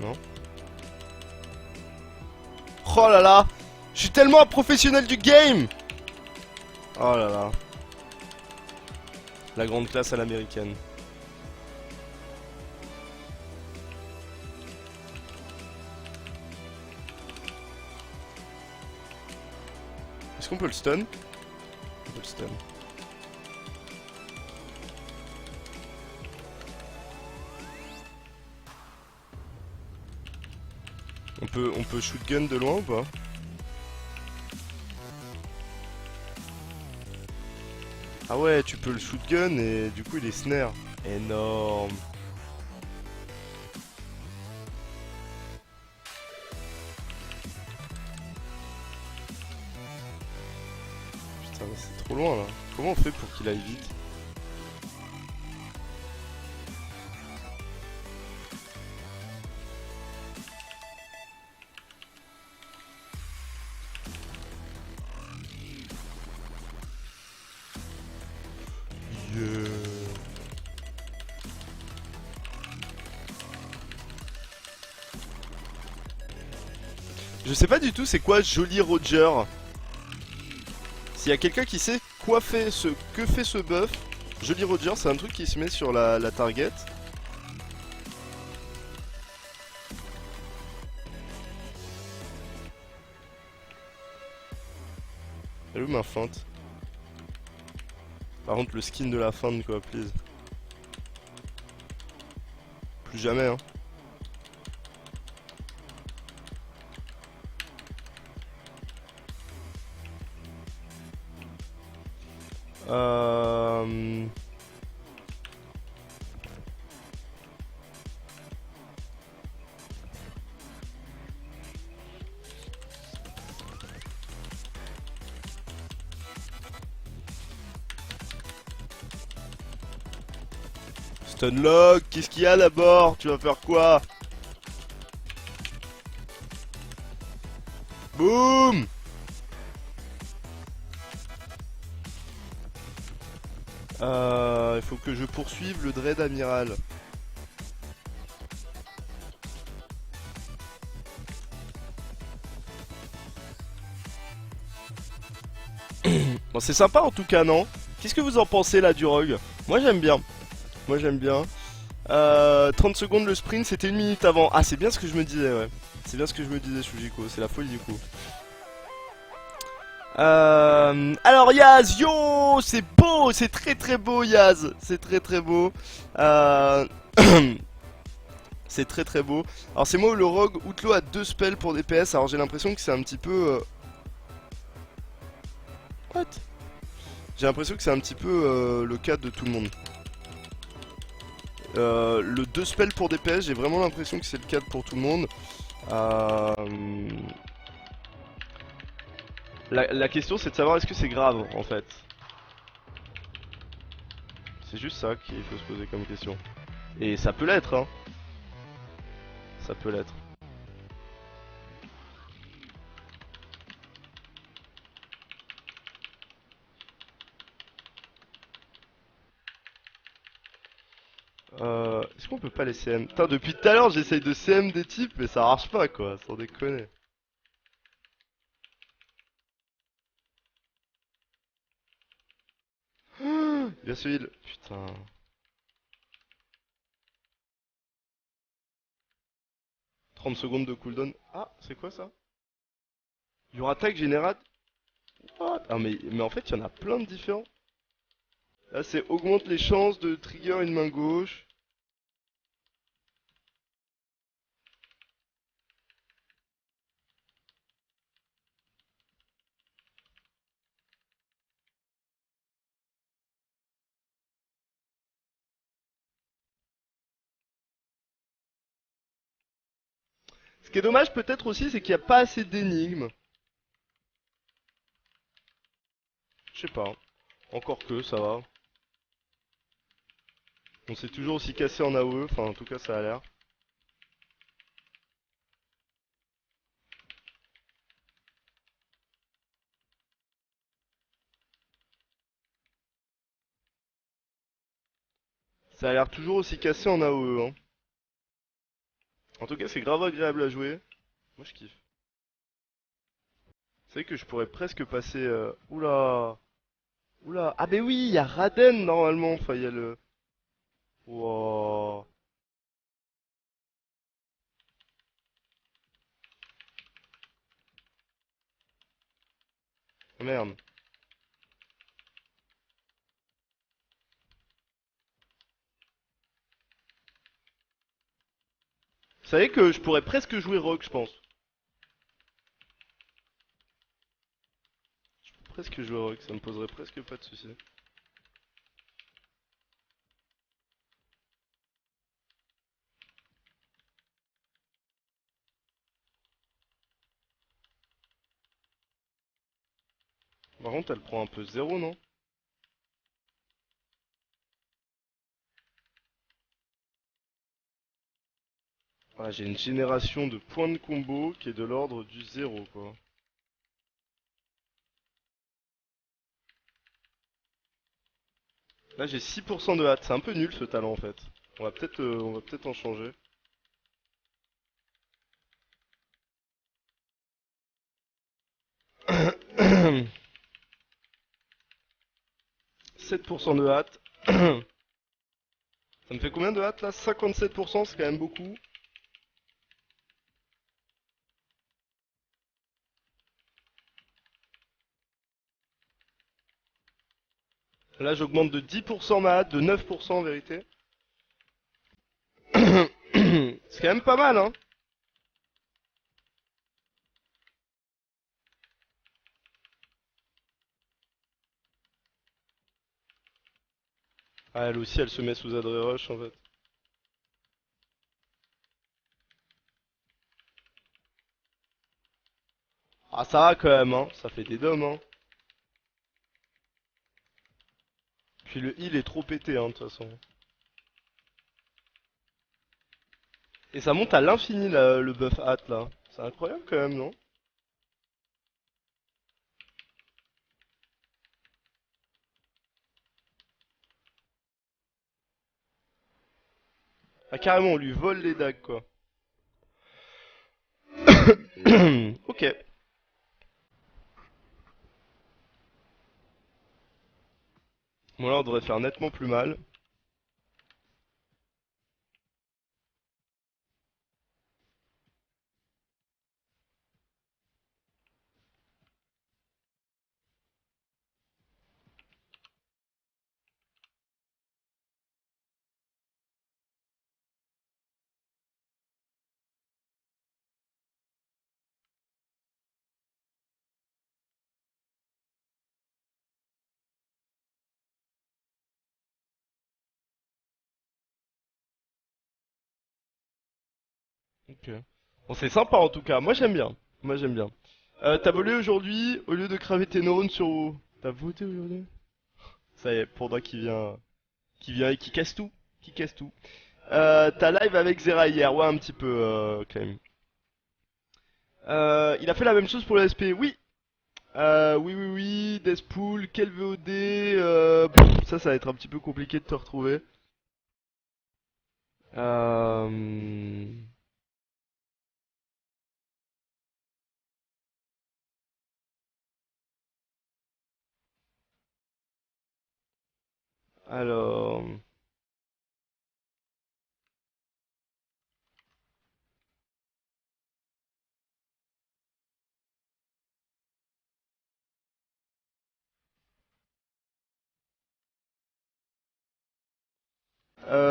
Non? Oh là là! Je suis tellement un professionnel du game! Oh là là. La grande classe à l'américaine. Est-ce qu'on peut le stun? On peut le stun. On peut shotgun de loin ou pas? Ah ouais, tu peux le shotgun et du coup il est snare. Énorme. Putain, mais c'est trop loin là. Comment on fait pour qu'il aille vite? Yeah. Je sais pas du tout c'est quoi Jolly Roger. S'il y a quelqu'un qui sait que fait ce buff, Jolly Roger c'est un truc qui se met sur la target. Elle est où ma feinte? Par contre le skin de la feinte quoi, please. Plus jamais hein. Euh... Stunlock, qu'est-ce qu'il y a d'abord? Tu vas faire quoi? Boum! Il faut que je poursuive le Dread Amiral. Bon, c'est sympa en tout cas, non? Qu'est-ce que vous en pensez là du Rogue? Moi j'aime bien. Moi j'aime bien. 30 secondes le sprint, c'était 1 minute avant. Ah, c'est bien ce que je me disais, ouais. C'est bien ce que je me disais, Shujiko. C'est la folie du coup. Alors Yaz, yo, c'est beau, c'est très très beau Yaz, c'est très très beau. Euh... c'est très très beau. Alors c'est moi le Rogue Outlaw a 2 spells pour DPS, alors j'ai l'impression que c'est un petit peu... What? J'ai l'impression que c'est un petit peu le cas de tout le monde. Le 2 spells pour DPS, j'ai vraiment l'impression que c'est le cas pour tout le monde. La question c'est de savoir est-ce que c'est grave en fait. C'est juste ça qu'il faut se poser comme question. Et ça peut l'être, hein. Ça peut l'être. Est-ce qu'on peut pas les CM? Putain, depuis tout à l'heure j'essaye de CM des types mais ça marche pas quoi, sans déconner. Bien sûr, putain. 30 secondes de cooldown. Ah, c'est quoi ça? Your attaque générate. What? Ah mais en fait il y en a plein de différents. Là c'est augmente les chances de trigger une main gauche. Ce qui est dommage peut-être aussi c'est qu'il n'y a pas assez d'énigmes. Je sais pas. Encore que ça va. On s'est toujours aussi cassé en AOE, enfin en tout cas ça a l'air. Ça a l'air toujours aussi cassé en AOE, hein. En tout cas c'est grave agréable à jouer. Moi je kiffe. C'est vrai que je pourrais presque passer... Oula. Oula. Ah bah oui, il y a Raden normalement. Enfin il y a le... Wow. Merde. Vous savez que je pourrais presque jouer Rogue je pense. Je pourrais presque jouer Rogue, ça me poserait presque pas de soucis. Par contre elle prend un peu zéro non? Ah, j'ai une génération de points de combo qui est de l'ordre du zéro quoi. Là j'ai 6% de hâte, c'est un peu nul ce talent en fait. On va peut-être en changer. 7% de hâte. Ça me fait combien de hâte là? 57%, c'est quand même beaucoup. Là j'augmente de 10% ma hâte, de 9% en vérité. C'est quand même pas mal hein. Ah, elle aussi, elle se met sous Adré Rush en fait. Ah, ça va quand même, hein. Ça fait des dômes, hein. Puis le heal est trop pété, hein, de toute façon. Et ça monte à l'infini, là, le buff hat, là. C'est incroyable quand même, non? Ah, carrément, on lui vole les dagues, quoi. Ok. Bon, là, on devrait faire nettement plus mal. Ok. Bon, c'est sympa en tout cas. Moi, j'aime bien. Moi, j'aime bien. T'as volé aujourd'hui au lieu de craver tes neurones sur WoW. T'as voté aujourd'hui? Ça y est, Panda qui vient et qui casse tout. Qui casse tout. T'as live avec Zera hier. Ouais, un petit peu, quand même. Il a fait la même chose pour le SP. Oui. Oui, oui, oui. Deathpool, quel VOD. Ça va être un petit peu compliqué de te retrouver. Euh... Alors...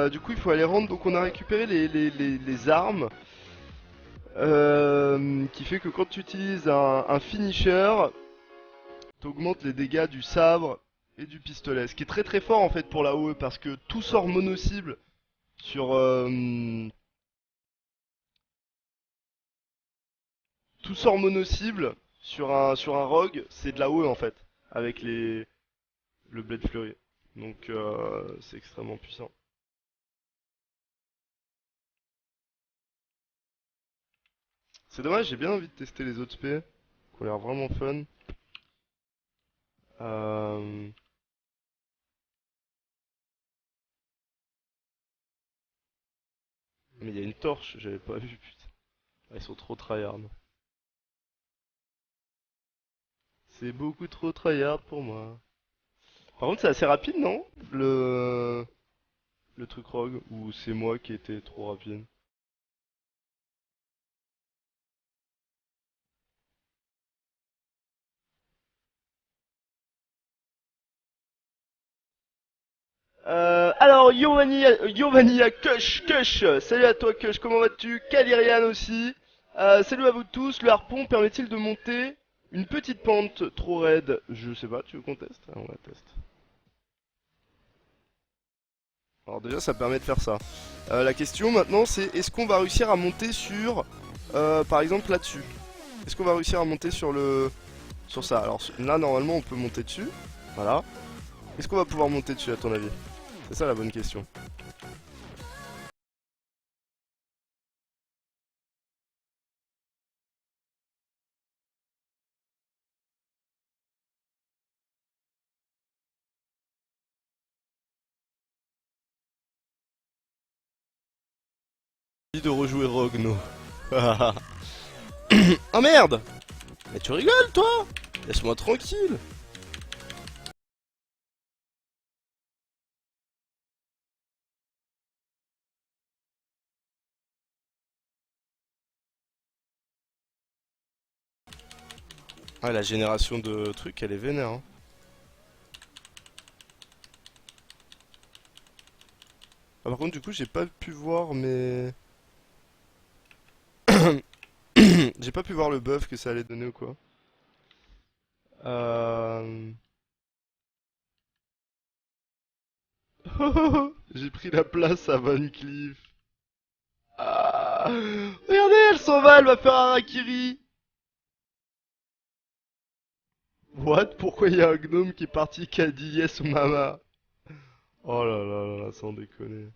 du coup, il faut aller rendre. Donc, on a récupéré les armes. Qui fait que quand tu utilises un finisher, t'augmentes les dégâts du sabre et du pistolet. Ce qui est très très fort en fait pour la OE parce que tout sort mono-cible sur tout sort mono-cible sur un rogue, c'est de la OE en fait avec le Blade Flurry. Donc c'est extrêmement puissant. C'est dommage, j'ai bien envie de tester les autres spé qui ont l'air vraiment fun. Euh... Mais il y a une torche, j'avais pas vu, putain. Ils sont trop tryhard. C'est beaucoup trop tryhard pour moi. Par contre, c'est assez rapide, non? Le truc rogue, ou c'est moi qui étais trop rapide? Alors, Yovania Kush, salut à toi Kush, comment vas-tu? Kalirian aussi. Salut à vous tous, le harpon permet-il de monter une petite pente trop raide? Je sais pas, tu veux qu'on teste? Ah, on va tester. Alors déjà, ça permet de faire ça. La question maintenant, c'est est-ce qu'on va réussir à monter sur, par exemple là-dessus? Est-ce qu'on va réussir à monter sur ça? Alors là, normalement, on peut monter dessus. Voilà. Est-ce qu'on va pouvoir monter dessus, à ton avis? C'est ça la bonne question. Envie de rejouer Rogue, no. Oh merde! Mais tu rigoles, toi? Laisse-moi tranquille. Ah, la génération de trucs, elle est vénère, hein. Ah, par contre, du coup, j'ai pas pu voir, mais... j'ai pas pu voir le buff que ça allait donner ou quoi. Euh... J'ai pris la place à Van Cleef. Ah, regardez, elle s'en va, elle va faire Harakiri. What? Pourquoi il y a un gnome qui est parti qui a dit yes mama? Oh là là là là, sans déconner.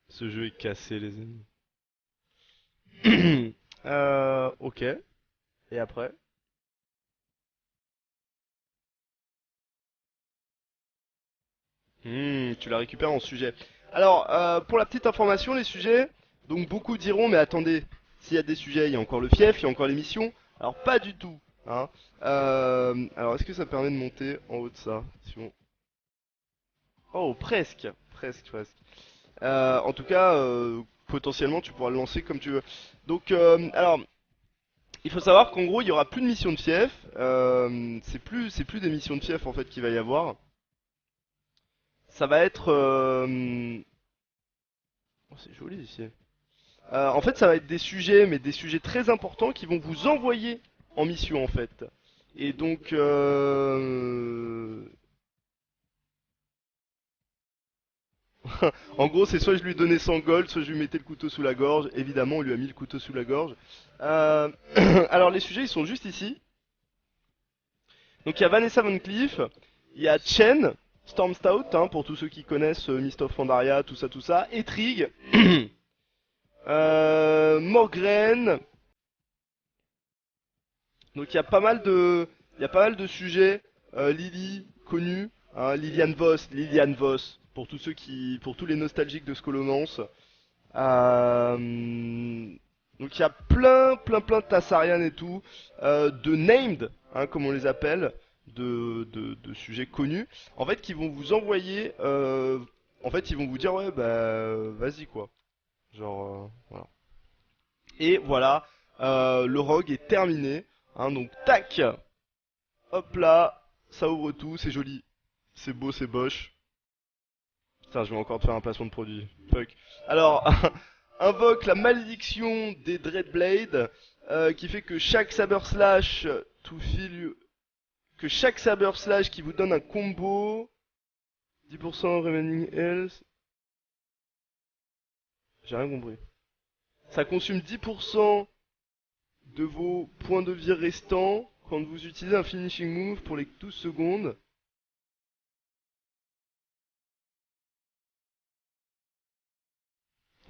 Ce jeu est cassé, les amis. Ok. Et après? Tu la récupères en sujet. Alors, pour la petite information, les sujets, donc beaucoup diront, mais attendez, s'il y a des sujets, il y a encore le fief, il y a encore les missions. Alors, pas du tout, hein. Alors, est-ce que ça permet de monter en haut de ça? Si on- Oh, presque, presque, presque. En tout cas, potentiellement, tu pourras le lancer comme tu veux. Donc, alors, il faut savoir qu'en gros, il y aura plus de missions de fief. C'est plus des missions de fief en fait qu'il va y avoir. Ça va être, oh, c'est joli ici. En fait, ça va être des sujets, mais des sujets très importants qui vont vous envoyer en mission en fait. Et donc, en gros, c'est soit je lui donnais 100 gold, soit je lui mettais le couteau sous la gorge. Évidemment, on lui a mis le couteau sous la gorge. Euh, Alors, les sujets, ils sont juste ici. Donc, il y a Vanessa Van Cleef, il y a Chen, Storm Stout, hein, pour tous ceux qui connaissent Mist of Pandaria, tout ça, Etrig, Morgren. Donc, il y a pas mal de sujets. Lily, connue, hein, Liliane Voss, pour tous ceux pour tous les nostalgiques de Scholomance. Euh, donc il y a plein de Tassarian et tout, de named, hein, comme on les appelle, de sujets connus, en fait, qui vont vous envoyer, en fait, ils vont vous dire, ouais, bah, vas-y, quoi. Genre, voilà. Et voilà, le rogue est terminé, hein, donc, tac, hop là, ça ouvre tout, c'est joli, c'est beau, c'est boche. Putain, je vais encore te faire un placement de produit. Fuck. Alors, invoque la malédiction des Dreadblade, qui fait que chaque saber slash to feel que chaque saber slash qui vous donne un combo, 10% remaining health. J'ai rien compris. Ça consomme 10% de vos points de vie restants quand vous utilisez un finishing move pour les 12 secondes.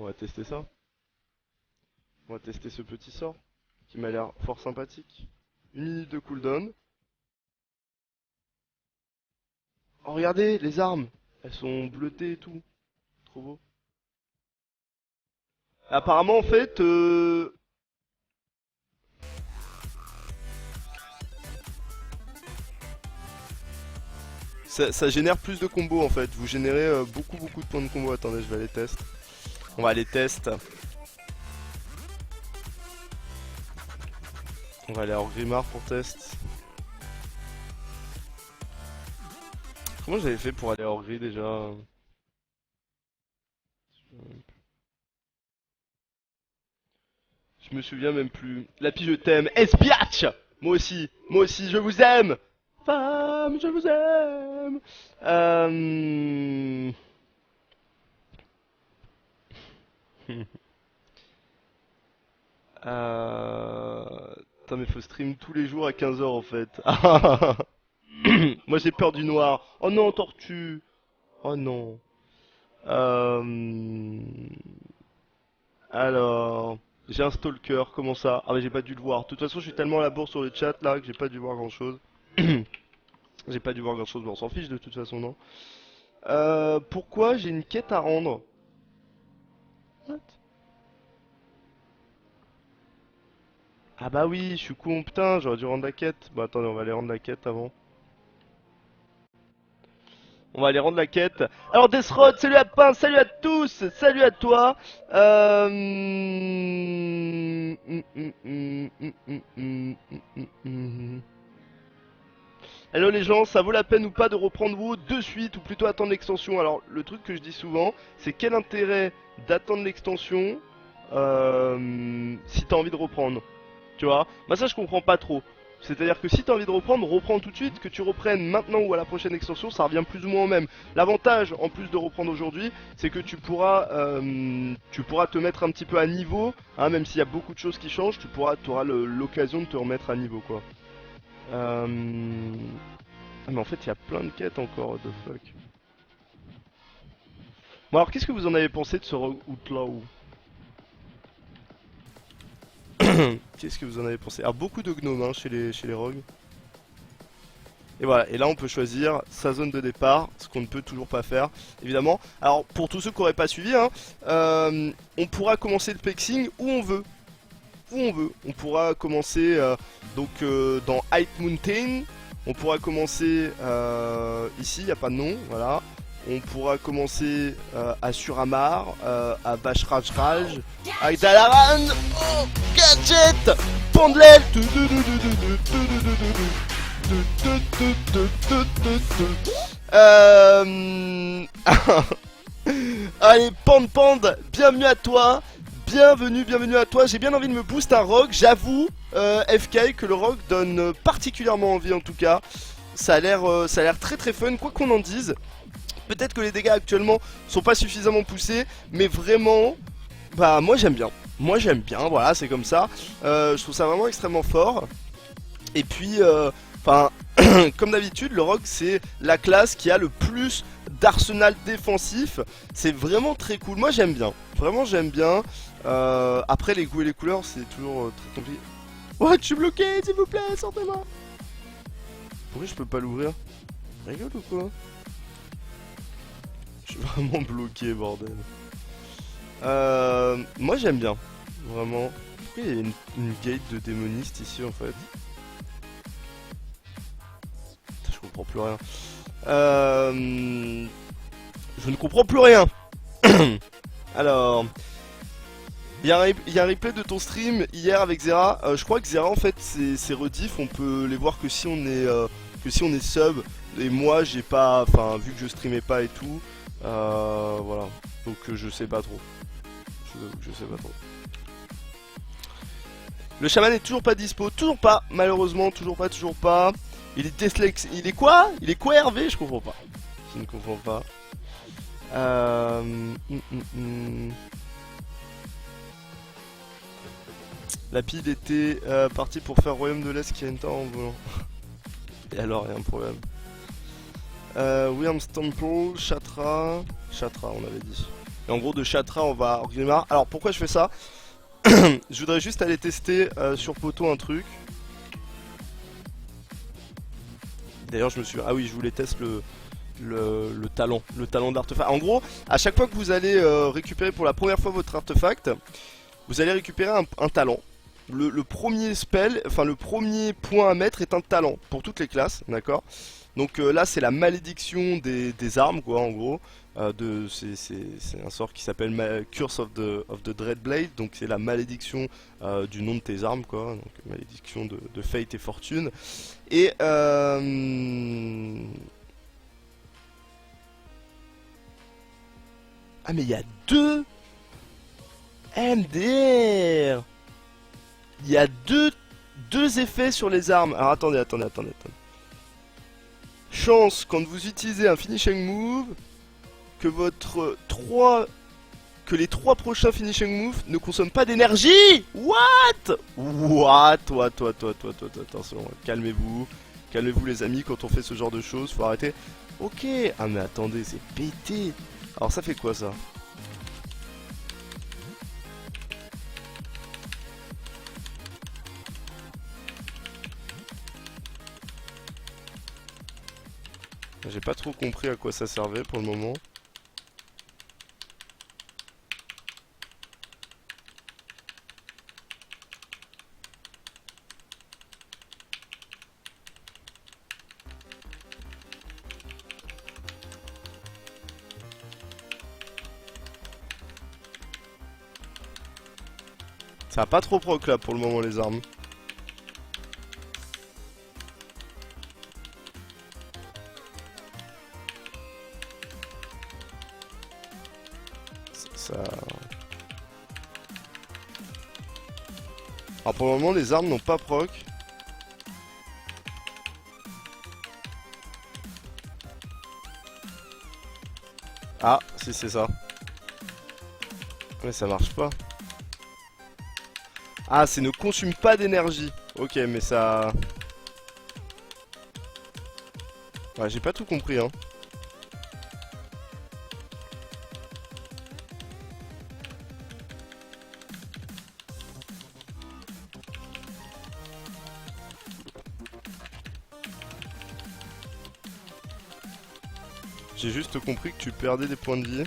On va tester ça. On va tester ce petit sort qui m'a l'air fort sympathique. Une minute de cooldown. Oh, regardez, les armes. Elles sont bleutées et tout. Trop beau. Apparemment, en fait, ça génère plus de combos, en fait. Vous générez beaucoup de points de combo. Attendez, je vais aller tester. On va aller tester. On va aller hors Grimard pour test. Comment j'avais fait pour aller hors gris déjà? Je me souviens même plus. Lapi, je t'aime. Esbiatch. Moi aussi, je vous aime. Femme, je vous aime. Euh... Putain, mais faut stream tous les jours à 15h en fait. Moi j'ai peur du noir. Oh non, tortue. Oh non. Euh... Alors, j'ai un stalker, comment ça? Ah mais j'ai pas dû le voir. De toute façon, je suis tellement à la bourre sur le chat là que j'ai pas dû voir grand chose. J'ai pas dû voir grand chose, mais on s'en fiche de toute façon, non? Pourquoi j'ai une quête à rendre? What? Ah bah oui, je suis con, putain, j'aurais dû rendre la quête. Bah attendez, on va aller rendre la quête avant. On va aller rendre la quête. Alors Desrod, salut à Pain, salut à tous, salut à toi. Hello les gens, ça vaut la peine ou pas de reprendre WoW de suite ou plutôt attendre l'extension? Alors le truc que je dis souvent, c'est quel intérêt d'attendre l'extension si t'as envie de reprendre? Tu vois? Bah ça je comprends pas trop. C'est-à-dire que si tu as envie de reprendre, reprends tout de suite, que tu reprennes maintenant ou à la prochaine extension, ça revient plus ou moins au même. L'avantage, en plus de reprendre aujourd'hui, c'est que tu pourras te mettre un petit peu à niveau, hein, même s'il y a beaucoup de choses qui changent, tu auras l'occasion de te remettre à niveau, quoi. Ah mais en fait, il y a plein de quêtes encore, what the fuck. Bon alors, qu'est-ce que vous en avez pensé de ce Rogue Outlaw? Qu'est-ce que vous en avez pensé? Alors, beaucoup de gnomes hein, chez les rogues. Et voilà, et là on peut choisir sa zone de départ, ce qu'on ne peut toujours pas faire, évidemment. Alors pour tous ceux qui n'auraient pas suivi, hein, on pourra commencer le pexing où on veut. Où on veut. On pourra commencer dans Hype Mountain, on pourra commencer ici, il n'y a pas de nom, voilà. On pourra commencer à Suramar, à Bashraj, à Dalaran, oh, Gadget, Pandlel, allez, Pand, bienvenue à toi. Bienvenue à toi. J'ai bien envie de me boost un rogue. J'avoue, FK, que le rogue donne particulièrement envie en tout cas. Ça a l'air très très fun, quoi qu'on en dise. Peut-être que les dégâts actuellement sont pas suffisamment poussés, mais vraiment, bah moi j'aime bien. Moi j'aime bien, voilà, c'est comme ça. Je trouve ça vraiment extrêmement fort. Et puis, enfin, comme d'habitude, le rogue c'est la classe qui a le plus d'arsenal défensif. C'est vraiment très cool. Moi j'aime bien. Vraiment j'aime bien. Après les goûts et les couleurs, c'est toujours très compliqué. Ouais, je suis bloqué, s'il vous plaît, sortez-moi. Pourquoi je peux pas l'ouvrir? Rigole ou quoi? Je suis vraiment bloqué, bordel. Moi j'aime bien. Vraiment. Pourquoi il y a une gate de démoniste ici en fait? Putain, je comprends plus rien. Je ne comprends plus rien. Alors, il y a un replay de ton stream hier avec Zera. Je crois que Zera en fait c'est rediff. On peut les voir que si on est sub. Et moi j'ai pas, enfin vu que je streamais pas et tout. Voilà. Donc je sais pas trop. Je sais pas trop. Le chaman est toujours pas dispo. Toujours pas. Malheureusement, toujours pas. Il est dyslex. Il est quoi? Il est quoi Hervé? Je comprends pas. Je ne comprends pas. La pile était partie pour faire Royaume de l'Est qui a une temps en volant. Et alors, il y a un problème. William Temple, Chatra, on avait dit. Et en gros, de Chatra, on va Orgrimmar. Alors, pourquoi je fais ça? Je voudrais juste aller tester sur Poto un truc. D'ailleurs, je me suis. Ah oui, je voulais tester le talent d'artefact. En gros, à chaque fois que vous allez récupérer pour la première fois votre artefact, vous allez récupérer un talent. Le premier spell, enfin le premier point à mettre est un talent pour toutes les classes, d'accord? Donc là c'est la malédiction des armes quoi en gros. C'est un sort qui s'appelle Curse of the Dreadblade, donc c'est la malédiction du nom de tes armes quoi, donc malédiction de Fate et Fortune. Et ah mais il y a deux MDR. Il y a deux effets sur les armes. Alors attendez. Chance quand vous utilisez un finishing move que les 3 prochains finishing moves ne consomment pas d'énergie. What? Attention, calmez-vous les amis, quand on fait ce genre de choses, faut arrêter. Ok, ah mais attendez, c'est pété. Alors ça fait quoi ça? J'ai pas trop compris à quoi ça servait pour le moment. Ça a pas trop proc là pour le moment les armes. Alors pour le moment les armes n'ont pas proc. Ah, si c'est ça. Mais ça marche pas. Ah, c'est ne consomme pas d'énergie. Ok, mais ça... Ouais, j'ai pas tout compris, hein. J'ai juste compris que tu perdais des points de vie.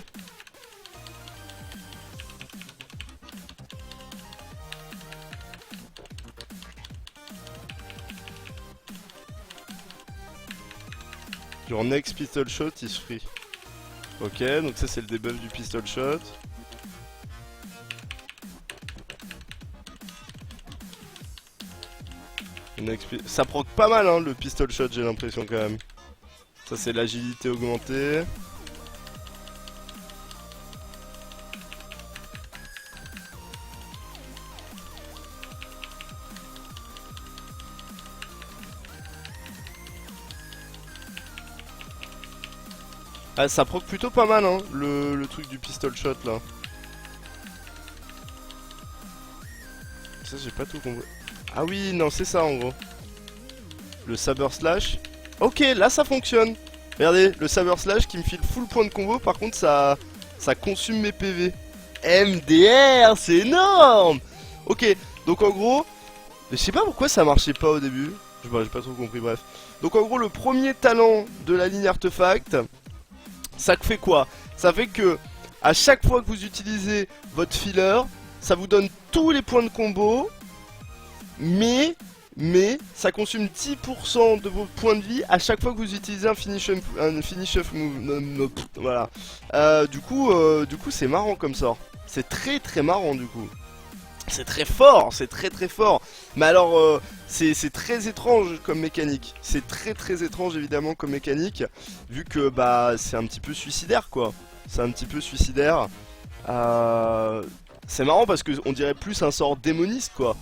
Your next pistol shot is free. Ok, donc ça c'est le debuff du pistol shot. Ça proc pas mal hein, le pistol shot, j'ai l'impression quand même. Ça c'est l'agilité augmentée. Ah, ça proc plutôt pas mal hein, le truc du pistol shot là. Ça j'ai pas tout compris. Ah oui, non c'est ça en gros. Le saber slash. Ok, là ça fonctionne. Regardez, le saber slash qui me file full point de combo, par contre ça consomme mes PV. MDR, c'est énorme. Ok, donc en gros, je sais pas pourquoi ça marchait pas au début. J'ai pas trop compris, bref. Donc en gros, le premier talent de la ligne artefact, ça fait quoi? Ça fait que à chaque fois que vous utilisez votre filler, ça vous donne tous les points de combo, mais ça consomme 10% de vos points de vie à chaque fois que vous utilisez un finish off move. Voilà. Du coup c'est marrant comme ça. C'est très marrant du coup. C'est très fort, c'est très fort. Mais alors, c'est très étrange comme mécanique. C'est très étrange évidemment comme mécanique, vu que bah c'est un petit peu suicidaire quoi. C'est un petit peu suicidaire. C'est marrant parce que on dirait plus un sort démoniste quoi.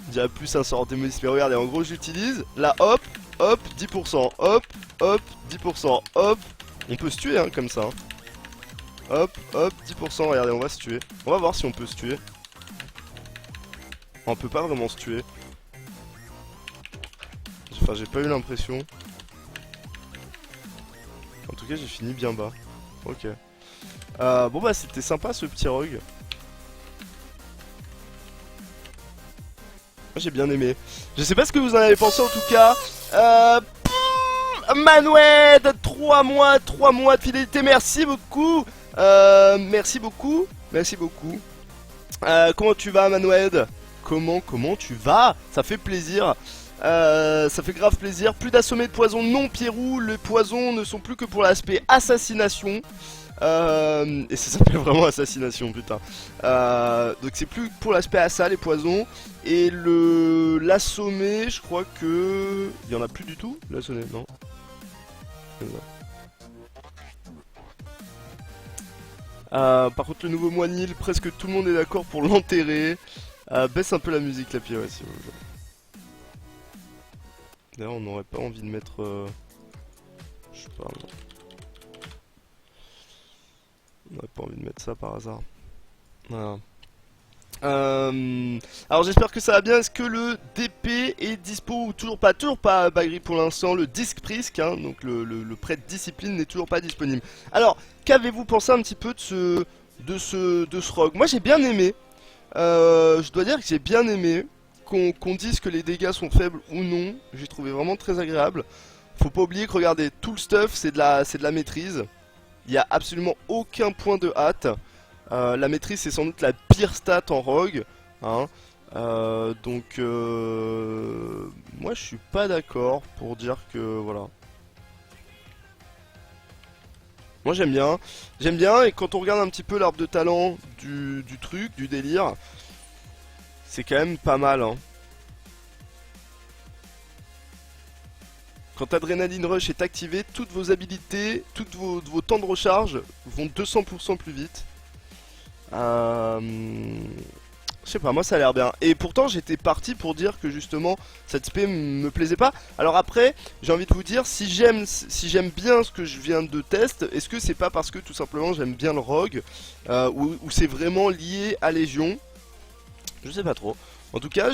On dirait plus un sort démoniste. Mais regardez, en gros j'utilise, là hop, 10%, hop, 10%, hop. On peut se tuer hein, comme ça. Hein. Hop, 10%, regardez, on va se tuer. On va voir si on peut se tuer. On peut pas vraiment se tuer. Enfin, j'ai pas eu l'impression. En tout cas, j'ai fini bien bas. Ok. Bon bah, c'était sympa ce petit rogue. J'ai bien aimé. Je sais pas ce que vous en avez pensé en tout cas. Manoued, 3 mois de fidélité, merci beaucoup. Merci beaucoup. Comment tu vas Manoued? Comment tu vas? Ça fait plaisir. Ça fait grave plaisir. Plus d'assommés de poison, non Pierrot. Les poisons ne sont plus que pour l'aspect assassination. Et ça s'appelle vraiment assassination, putain. Donc c'est plus pour l'aspect assa les poisons. Et l'assommé, je crois que il y en a plus du tout. L'assommé, non. Par contre le nouveau moinil, presque tout le monde est d'accord pour l'enterrer. Baisse un peu la musique la pire si vous voulez. D'ailleurs on n'aurait pas envie de mettre... je sais pas... On n'aurait pas envie de mettre ça par hasard. Voilà. Alors j'espère que ça va bien. Est-ce que le DP est dispo ou toujours pas? Toujours pas Bagri pour l'instant. Le disque prisque, hein, donc le prêt de discipline n'est toujours pas disponible. Alors qu'avez-vous pensé un petit peu de ce rogue? Moi j'ai bien aimé. Je dois dire que j'ai bien aimé. Qu'on dise que les dégâts sont faibles ou non, j'ai trouvé vraiment très agréable. Faut pas oublier que regardez, tout le stuff c'est de la maîtrise. Il n'y a absolument aucun point de hâte. La maîtrise c'est sans doute la pire stat en rogue. Hein. Donc moi je suis pas d'accord pour dire que voilà. Moi j'aime bien et quand on regarde un petit peu l'arbre de talent du truc, du délire, c'est quand même pas mal hein. Quand Adrenaline Rush est activé, toutes vos habilités, tous vos temps de recharge vont 200% plus vite. Je Je sais pas, moi ça a l'air bien. Et pourtant j'étais parti pour dire que justement cette spé me plaisait pas. Alors après, j'ai envie de vous dire, si j'aime bien ce que je viens de test, est-ce que c'est pas parce que tout simplement j'aime bien le rogue, ou c'est vraiment lié à Légion? Je sais pas trop. En tout cas,